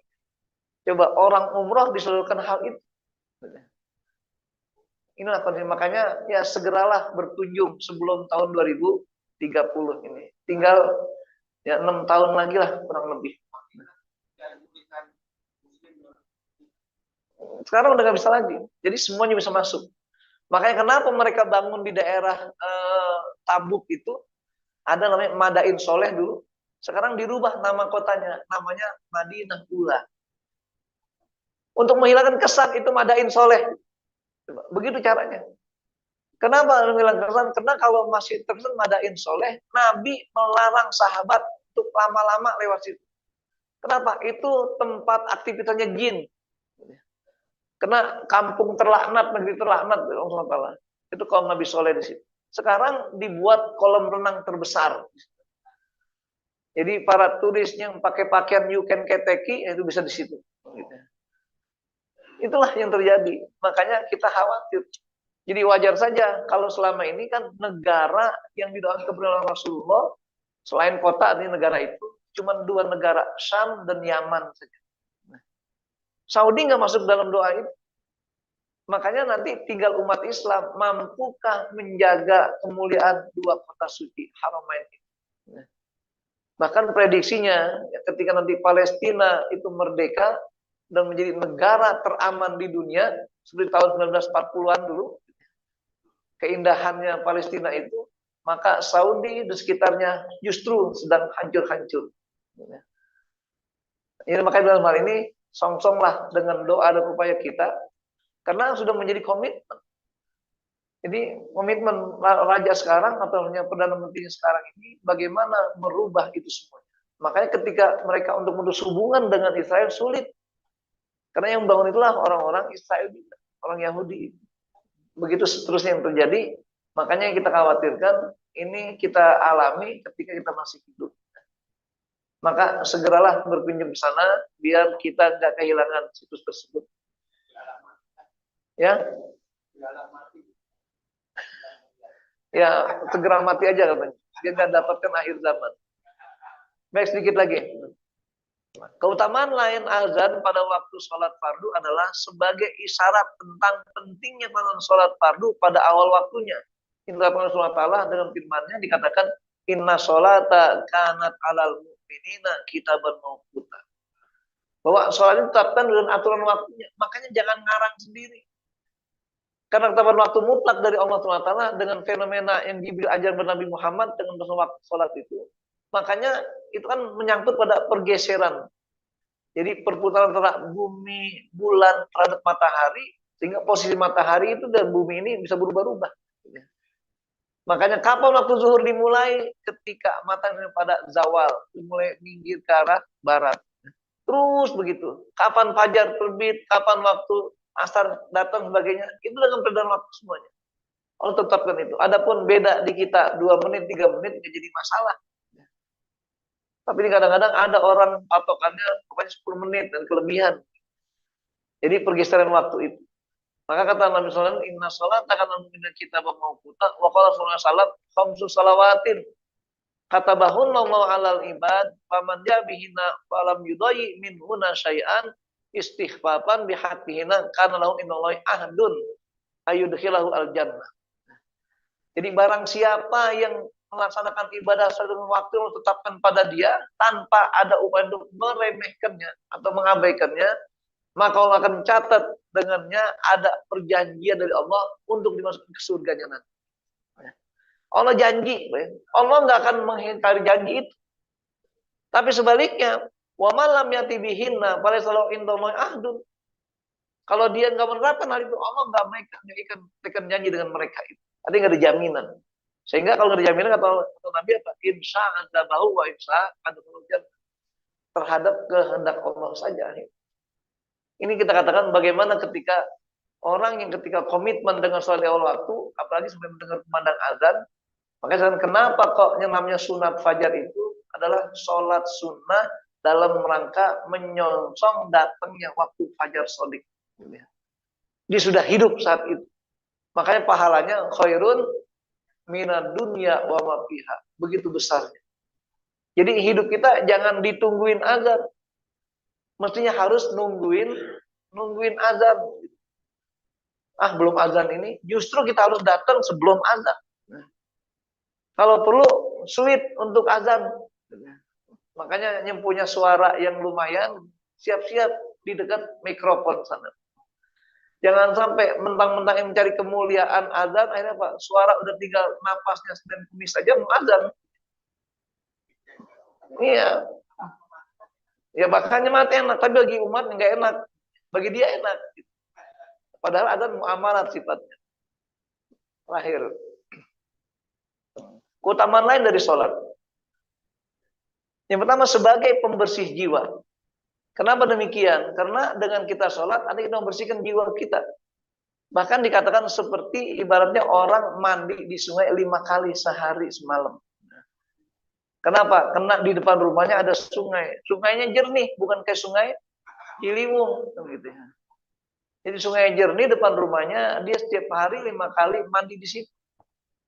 [SPEAKER 1] Coba orang umroh diseluruhkan hal itu. Inilah kondisi, makanya ya segeralah berkunjung sebelum tahun 2030 ini. Tinggal ya 6 tahun lagi lah kurang lebih. Sekarang udah nggak bisa lagi. Jadi semuanya bisa masuk. Makanya kenapa mereka bangun di daerah Tabuk itu ada namanya Madain Soleh dulu. Sekarang dirubah nama kotanya, namanya Madinah Ula. Untuk menghilangkan kesan itu Madain Soleh. Begitu caranya. Kenapa menghilangkan kesan? Karena kalau masih terkesan Madain Soleh, Nabi melarang sahabat untuk lama-lama lewat situ. Kenapa? Itu tempat aktivitasnya jin. Karena kampung terlaknat, negeri terlaknat Allah SWT. Itu kaum Nabi Soleh di situ. Sekarang dibuat kolam renang terbesar. Jadi para turis yang pakai pakaian Yuken Keteki itu bisa di situ. Itulah yang terjadi. Makanya kita khawatir. Jadi wajar saja kalau selama ini kan negara yang didoakan oleh Rasulullah selain kota di negara itu cuma 2 negara, Syam dan Yaman saja. Saudi nggak masuk dalam doa itu. Makanya nanti tinggal umat Islam mampukah menjaga kemuliaan 2 kota suci Haramain itu. Bahkan prediksinya ketika nanti Palestina itu merdeka dan menjadi negara teraman di dunia seperti tahun 1940-an dulu, keindahannya Palestina itu, maka Saudi di sekitarnya justru sedang hancur-hancur. Ini makanya dalam hal ini song-songlah dengan doa dan upaya kita, karena sudah menjadi komitmen. Jadi komitmen raja sekarang atau perdana menteri sekarang ini bagaimana merubah itu semua. Makanya ketika mereka untuk memutus hubungan dengan Israel sulit, karena yang bangun itulah orang-orang Israel, orang Yahudi. Begitu seterusnya yang terjadi, makanya yang kita khawatirkan ini kita alami ketika kita masih hidup. Maka segeralah berkunjung ke sana biar kita nggak kehilangan situs tersebut. Ya, ya segera mati aja katanya. Dia nggak dapatkan akhir zaman. Baik, sedikit lagi. Keutamaan lain azan pada waktu sholat fardu adalah sebagai isyarat tentang pentingnya pada sholat fardu pada awal waktunya. Inna Allah dengan firman-Nya dikatakan inna sholata kanat alal mu'minina kitaban mawquta. Bahwa sholat itu tetapkan dengan aturan waktunya. Makanya jangan ngarang sendiri. Karena ketetapan waktu mutlak dari Allah SWT dengan fenomena yang diberi ajar Nabi Muhammad dengan waktu sholat itu. Makanya itu kan menyangkut pada pergeseran. Jadi perputaran antara bumi, bulan terhadap matahari, sehingga posisi matahari itu dan bumi ini bisa berubah-ubah. Makanya kapan waktu zuhur dimulai? Ketika matahari pada zawal, mulai minggir ke arah barat. Terus begitu. Kapan fajar terbit, kapan waktu asar datang sebagainya, itu dengan perbedaan waktu semuanya. Allah tetapkan itu. Adapun beda di kita 2 menit, 3 menit nggak jadi masalah. Tapi kadang-kadang ada orang patokannya pokoknya 10 menit dan kelebihan. Jadi pergeseran waktu itu. Maka kata Nabi SAW, inna sholat akan meminta kita mawquta wa qala sallallahu khamsu salawatin. Kata bahun Allah alal ibad faman jabihina falam yudayi minhuna syai'an istighfafan bihatihina karena lahu innallahi ahdun ayudkhilahu al jannah. Jadi barang siapa yang melaksanakan ibadah sesuai dengan waktu yang ditetapkan pada dia tanpa ada upaya untuk meremehkannya atau mengabaikannya, maka Allah akan catat dengannya ada perjanjian dari Allah untuk dimasukkan ke surganya nanti. Allah janji, Allah nggak akan mengingkari janji itu. Tapi sebaliknya, wa malam yati bihinna falaysa indallahi ahdun. Kalau dia nggak menerapkan hal itu, Allah nggak menaikkan janji dengan mereka itu. Artinya nggak ada jaminan. Sehingga kalau nggak ada jaminan kata Nabi apa? Insya anda bahu wa insya anda terhadap kehendak Allah saja. Ini kita katakan bagaimana ketika orang yang ketika komitmen dengan sholat awal waktu, apalagi sampai mendengar kumandang azan, makanya kenapa kok yang namanya sunat fajar itu adalah sholat sunnah dalam rangka menyongsong datangnya waktu fajar sodik. Dia sudah hidup saat itu. Makanya pahalanya khairun minad dunya wa ma fiha. Begitu besarnya. Jadi hidup kita jangan ditungguin azan. Mestinya harus nungguin azan. Ah, belum azan ini, justru kita harus datang sebelum azan. Kalau perlu sulit untuk azan. Makanya yang punya suara yang lumayan, siap-siap di dekat mikrofon sana. Jangan sampai mentang-mentang yang mencari kemuliaan azan, akhirnya Pak, suara udah tinggal napasnya dan kumis saja mau azan. Iya. Ya makanya mati enak, tapi bagi umat nggak enak. Bagi dia enak. Padahal azan muamalat sifatnya. Terakhir. Keutamaan lain dari sholat. Yang pertama sebagai pembersih jiwa. Kenapa demikian? Karena dengan kita sholat, nanti kita membersihkan jiwa kita. Bahkan dikatakan seperti ibaratnya orang mandi di sungai 5 kali sehari semalam. Kenapa? Karena di depan rumahnya ada sungai. Sungainya jernih, bukan kayak sungai Ciliwung. Gitu ya. Jadi sungai jernih depan rumahnya, dia setiap hari 5 kali mandi di situ.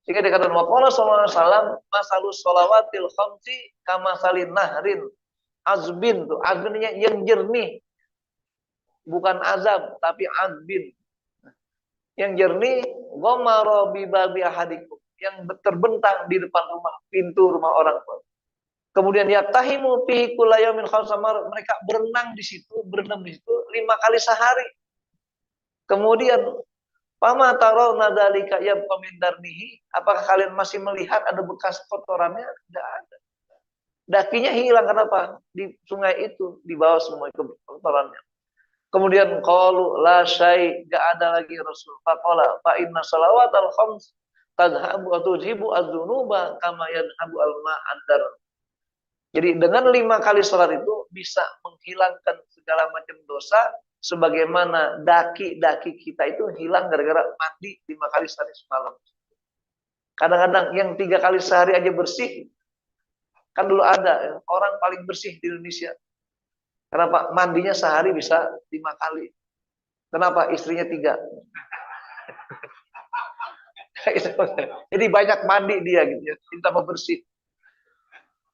[SPEAKER 1] Jika dikatakan waqala sallallahu alaihi wasallam masalus shalawatil khamsi kama salin nahrin azbin, tuh azbinnya yang jernih, bukan azab tapi azbin yang jernih, ghamara bi babi ahadikum, yang terbentang di depan rumah, pintu rumah orang. Kemudian yaktahimu fi kulli yaumin khamsamar, mereka berenang di situ 5 kali sehari. Kemudian pama tarawna dzalika yabqa min darnihi, apakah kalian masih melihat ada bekas kotorannya? Tidak ada. Dakinya hilang, kenapa? Di sungai itu di bawah semua kotorannya. Kemudian qalu la syai, enggak ada lagi Rasul. Faqala fa inna salawatal khams tadhhabu wa tujibu adzunuba kama yadhhabu al-ma' ad-dar. Jadi dengan 5 kali salat itu bisa menghilangkan segala macam dosa, sebagaimana daki-daki kita itu hilang gara-gara mandi 5 kali sehari semalam. Kadang-kadang yang 3 kali sehari aja bersih. Kan dulu ada orang paling bersih di Indonesia. Kenapa? Mandinya sehari bisa 5 kali. Kenapa? Istrinya 3. Jadi banyak mandi dia gitu ya. Cinta bersih.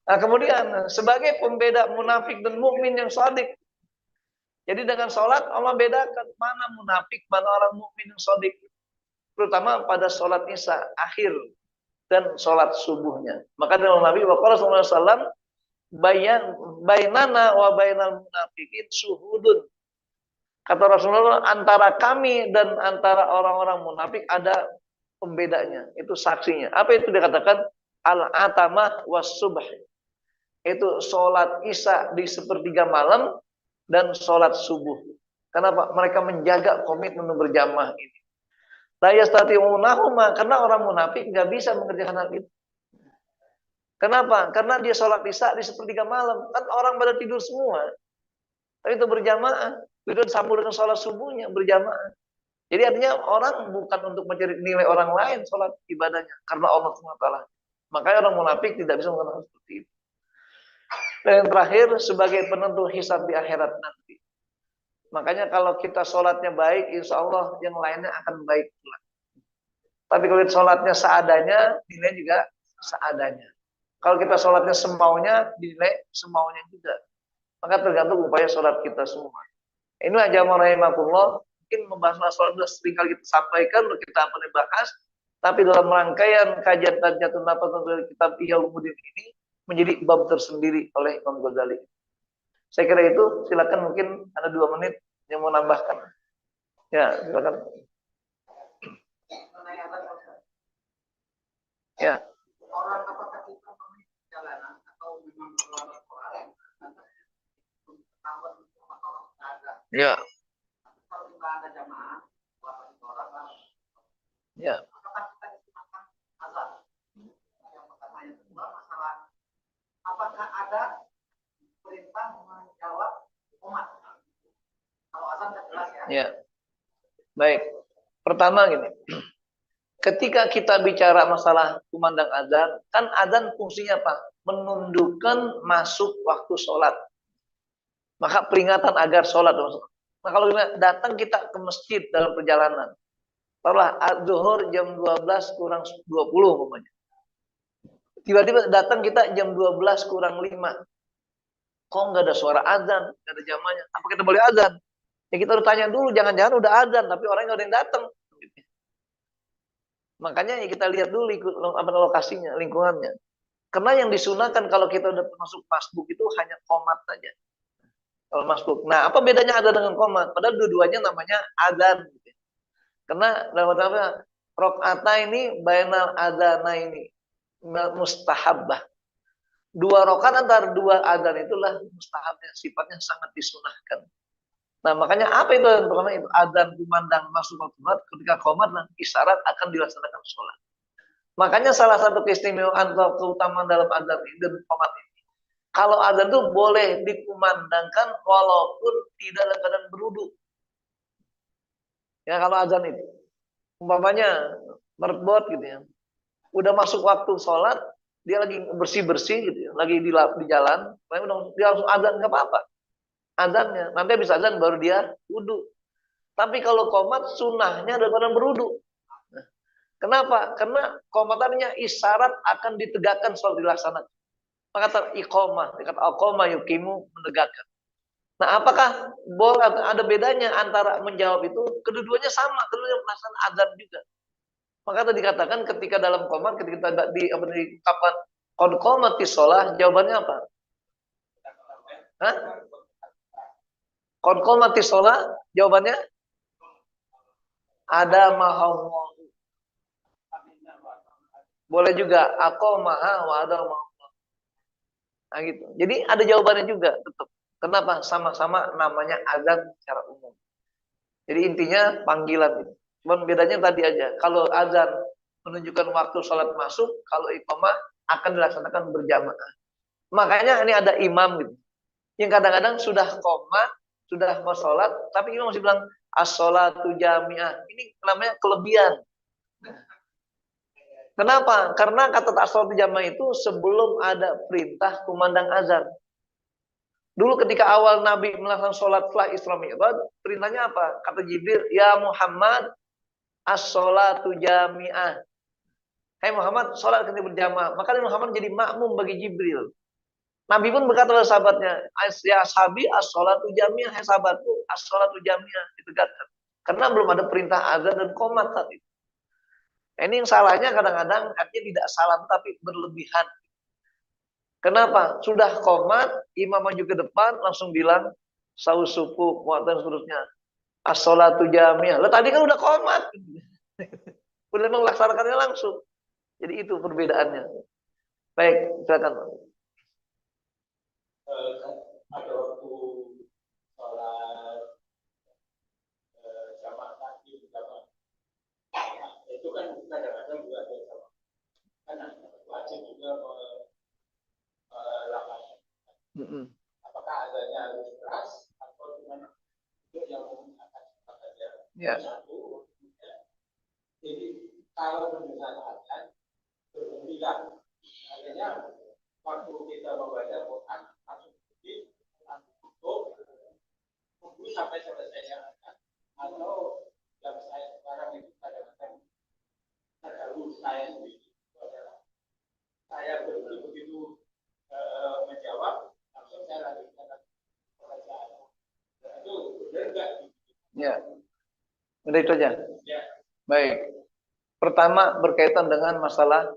[SPEAKER 1] Nah, kemudian sebagai pembeda munafik dan mukmin yang shadik. Jadi dengan sholat Allah bedakan mana munafik, mana orang mukmin yang shadik. Terutama pada sholat isya akhir dan sholat subuhnya. Maka dalam Nabi sallallahu alaihi wasallam bainana wa bainal munafiqin suhudun. Kata Rasulullah, antara kami dan antara orang-orang munafik ada pembedanya, itu saksinya. Apa itu dikatakan? Al-atamah was subh. Itu sholat isya di sepertiga malam dan sholat subuh. Kenapa? Mereka menjaga komitmen berjamaah ini. La yastati'unahuma, karena orang munafik nggak bisa mengerjakan hal itu. Kenapa? Karena dia sholat isya di sepertiga malam. Kan orang pada tidur semua. Tapi itu berjamaah. Itu sambung dengan sholat subuhnya berjamaah. Jadi artinya orang bukan untuk mencari nilai orang lain sholat ibadahnya. Karena Allah SWT. Makanya orang munafik tidak bisa mengatakan seperti itu. Dan yang terakhir, sebagai penentu hisab di akhirat nanti. Makanya kalau kita sholatnya baik, insya Allah yang lainnya akan baik pula. Tapi kalau sholatnya seadanya, nilai juga seadanya. Kalau kita sholatnya semaunya, dinilai semaunya juga. Maka tergantung upaya sholat kita semua. Inilah jamaah rahimakumullah. Mungkin membahas masalah sudah sering kali kita sampaikan, kita pernah bahas. Tapi dalam rangkaian kajian Tadjatun Nafas dari kitab Ihya Ulumuddin ini, menjadi bab tersendiri oleh Imam Ghazali. Saya kira itu, silakan mungkin ada 2 menit yang mau nambahkan. Ya, silakan. Ya. Orang apakah kita memiliki perjalanan atau memang berlalu Quran? Ya. Kalau tidak ada jamaah, ya. Apakah kita digunakan azan? Yang pertama, yang kedua masalah apakah ada perintah menjawab umat? Kalau azan tidak jelas ya. Ya. Baik. Pertama gini. Ketika kita bicara masalah kumandang azan, kan azan fungsinya apa? Menundukkan masuk waktu sholat. Maka peringatan agar sholat. Nah kalau datang kita ke masjid dalam perjalanan, taruhlah zuhur jam 12 kurang 20 umpamanya. Tiba-tiba datang kita jam 12 kurang 5. Kok nggak ada suara azan, nggak ada jamanya? Apa kita boleh azan? Ya kita harus tanya dulu, jangan-jangan udah azan, tapi orangnya nggak ada yang datang. Makanya ya kita lihat dulu apa lokasinya, lingkungannya. Karena yang disunahkan kalau kita udah masuk masbuk itu hanya qomat saja. Kalau masbuk. Nah, apa bedanya azan dengan qomat? Padahal dua-duanya namanya azan. Karena dalam artinya rakaat ini bainal adzana ini mustahabbah. 2 rakaat antara 2 azan itulah mustahabnya, sifatnya sangat disunahkan. Nah, makanya apa itu yang pertama itu adzan kumandang masuk waktu sholat, ketika qomat dan isyarat akan dilaksanakan sholat. Makanya salah satu keistimewaan atau keutamaan dalam adzan ini dan qomat ini, Kalau azan tuh boleh dikumandangkan walaupun tidak dalam keadaan berwudu. Ya kalau azan itu, umpamanya merbot gitu ya, udah masuk waktu sholat, dia lagi bersih-bersih gitu ya, lagi di jalan, dia langsung azan nggak apa-apa. Azannya, nanti habis azan baru dia wudu. Tapi kalau qomat sunnahnya daripada berwudu. Nah, kenapa? Karena qomat tadinya isyarat akan ditegakkan sholat dilaksanakan. Maka kata iqomah, kata aqoma yukimu menegakkan. Nah, apakah boleh ada bedanya antara menjawab itu? Kedua-duanya sama, kedua-duanya melaksanakan azan juga. Maka tadi dikatakan ketika dalam qomat, ketika di kapan qad qomatis shalah, jawabannya apa? Hah? Qad qomatis shalah, jawabannya ada mahallah. Boleh juga aqomaha wa ada mahallah. Nah gitu. Jadi ada jawabannya juga tetap. Kenapa? Sama-sama namanya azan secara umum. Jadi intinya panggilan itu. Cuman bedanya tadi aja. Kalau azan menunjukkan waktu sholat masuk, kalau iqamah akan dilaksanakan berjamaah. Makanya ini ada imam gitu. Yang kadang-kadang sudah koma, sudah mau sholat, tapi imam masih bilang as-sholatu jamiah. Ini namanya kelebihan. Kenapa? Karena kata as-sholatu jamiah itu sebelum ada perintah kumandang azan. Dulu ketika awal Nabi melakukan sholat setelah Isra Mi'raj, perintahnya apa? Kata Jibril, ya Muhammad, as-sholatu jami'ah. Hai Muhammad, sholat ketika berjamaah. Maka Muhammad jadi makmum bagi Jibril. Nabi pun berkata kepada sahabatnya, ya ashabi as-sholatu jami'ah. Hai sahabatku, as-sholatu jami'ah. Ditegakkan. Karena belum ada perintah azan dan qomat saat itu. Ini yang salahnya kadang-kadang artinya tidak salah, tapi berlebihan. Kenapa? Sudah qomat, imam maju ke depan, langsung bilang, saus suku, dan seterusnya. As-sholatu jami'ah. Lah tadi kan udah qomat. Udah melaksanakannya langsung. Jadi itu perbedaannya. Baik, silakan.
[SPEAKER 2] Ada waktu sholat jamaah takdim jamaah itu kan kadang-kadang juga ada sama kan wajib juga melakukan. Apakah adanya harus keras atau gimana? Itu yang akan kita saja. Satu, jadi kalau mendengar azan berhentilah. Artinya waktu kita membaca Quran langsung berhenti, langsung tutup, tunggu sampai selesainya azan. Atau yang saya sekarang itu kadang-kadang terlalu saya sendiri itu adalah saya berhenti begitu menjawab langsung saya lanjutkan pekerjaan. Itu benar nggak?
[SPEAKER 1] Ya, udah itu aja.
[SPEAKER 2] Ya.
[SPEAKER 1] Baik. Pertama berkaitan dengan masalah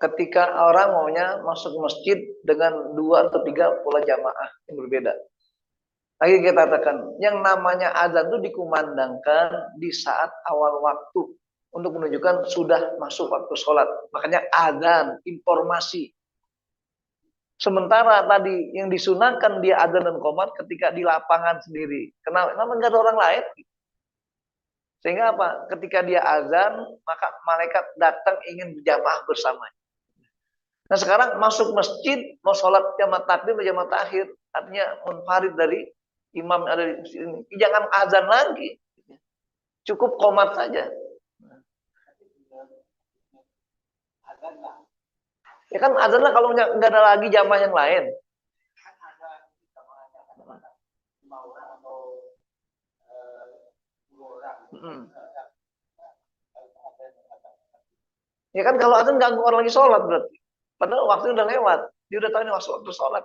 [SPEAKER 1] ketika orang maunya masuk masjid dengan 2 atau 3 pola jamaah yang berbeda. Lagi kita katakan, yang namanya azan itu dikumandangkan di saat awal waktu untuk menunjukkan sudah masuk waktu sholat. Makanya azan, informasi. Sementara tadi yang disunahkan dia azan dan qomat ketika di lapangan sendiri. Kenapa? Karena nggak ada orang lain. Sehingga apa? Ketika dia azan, maka malaikat datang ingin berjamaah bersamanya. Nah sekarang masuk masjid, mau sholat jamaah takdim atau jamaah takhir, artinya munfarid dari imam yang ada di sini. Jangan azan lagi, cukup qomat saja. Ya kan azan lah kalau nggak ada lagi jamaah yang lain. Ya kan kalau azan ganggu orang lagi sholat berarti. Padahal waktunya udah lewat. Dia udah tahu ini waktu sholat.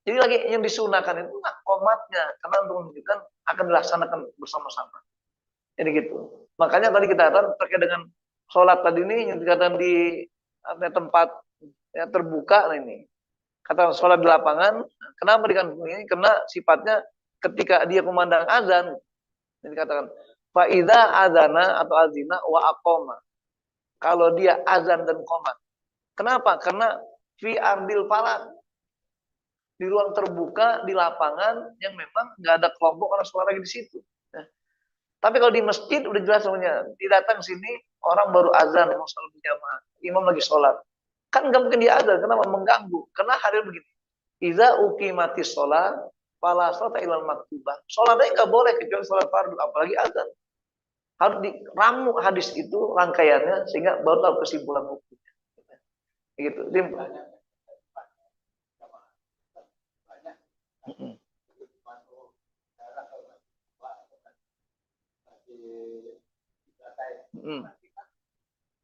[SPEAKER 1] Jadi lagi yang disunahkan itu qomatnya. Karena untuk menunjukkan akan dilaksanakan bersama-sama. Jadi gitu. Makanya tadi kita katakan terkait dengan sholat tadi ini yang dikatakan di tempat ya, terbuka ini. Kata sholat di lapangan. Kenapa dikatakan ini? Karena sifatnya ketika dia memandang azan. Ini dikatakan faida azana atau azina wa aqoma. Kalau dia azan dan qomat. Kenapa? Karena fi ardil falak. Di ruang terbuka, di lapangan yang memang nggak ada kelompok orang suara di situ. Nah, tapi kalau di masjid udah jelas semuanya. Didatang sini orang baru azan mau sholat berjamaah. Imam lagi sholat. Kan nggak mungkin dia azan, kenapa? Mengganggu. Karena hari begini. Iza uqimatis sholat, fala sholata ilal maktubah. Sholatnya nggak boleh kecuali sholat fardu, apalagi azan. Harus diramu hadis itu rangkaiannya sehingga baru tahu kesimpulan hukumnya. Gitu.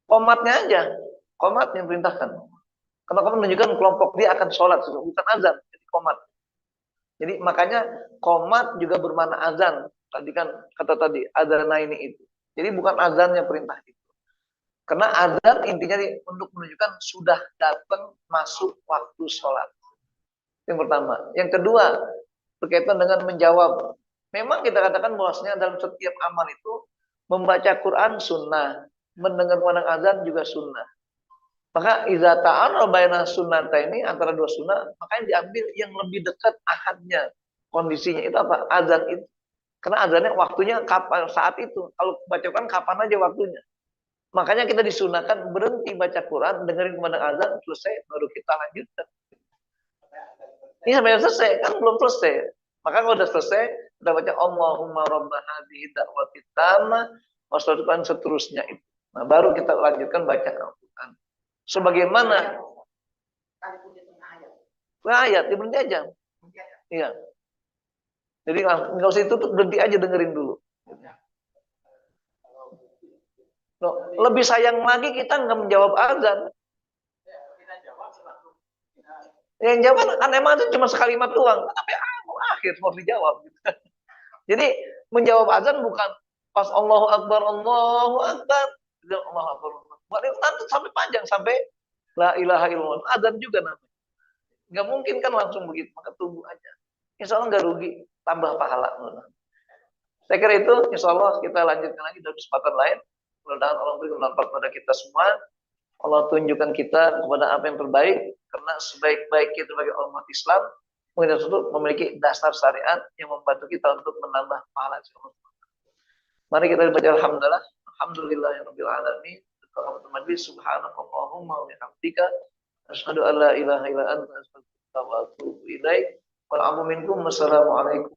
[SPEAKER 1] Komatnya aja, komat yang perintahkan. Karena kamu menunjukkan kelompok dia akan sholat, bukan azan, jadi komat. Jadi makanya komat juga bermakna azan. Tadi kan kata tadi azana ini itu. Jadi bukan azannya perintah itu. Karena azan intinya untuk menunjukkan sudah datang masuk waktu sholat. Yang pertama. Yang kedua berkaitan dengan menjawab. Memang kita katakan bahwasanya dalam setiap amal itu membaca Quran sunnah, mendengar kumandang azan juga sunnah. Maka idza ta'arra baina sunnata ini antara dua sunnah, makanya diambil yang lebih dekat ahadnya. Kondisinya itu apa? Azan itu. Karena azannya waktunya kapan saat itu. Kalau baca Quran kapan aja waktunya. Makanya kita disunahkan berhenti baca Quran, dengerin kumandang azan, selesai baru kita lanjutkan. Ini sampai selesai, kan belum selesai. Maka kalau udah selesai, kita baca Allahumma rabba hadhihi da'wati tammah wassalatu seterusnya itu. Nah, baru kita lanjutkan baca Al-Quran. Sebagaimana ayat berhenti aja. Iya. Jadi nggak usah itu berhenti aja dengerin dulu. Loh, lebih sayang lagi kita nggak menjawab azan. Yang jawab kan emang itu cuma sekalimat doang. Tapi akhir mau dijawab. Jadi menjawab azan bukan pas Allahu Akbar, Allahu Akbar. Allahu Akbar. Nanti sampai panjang sampai la ilaha illallah. Azan juga namanya. Nggak mungkin kan langsung begitu. Maka tunggu aja. Insya Allah nggak rugi. Tambah pahala. Saya kira itu. Insya Allah kita lanjutkan lagi dalam kesempatan lain. Mudah-mudahan Allah beri manfaat pada kita semua. Allah tunjukkan kita kepada apa yang terbaik. Karena sebaik-baik kita sebagai umat Islam, mungkin untuk memiliki dasar syariat yang membantu kita untuk menambah pahala. Mari kita baca alhamdulillah. Alhamdulillahirabbil alamin. Subhanakallahumma wa bihamdika asyhadu an la ilaha illa anta astaghfiruka wa atubu ilaik. Wal afu minkum. Wassalamualaikum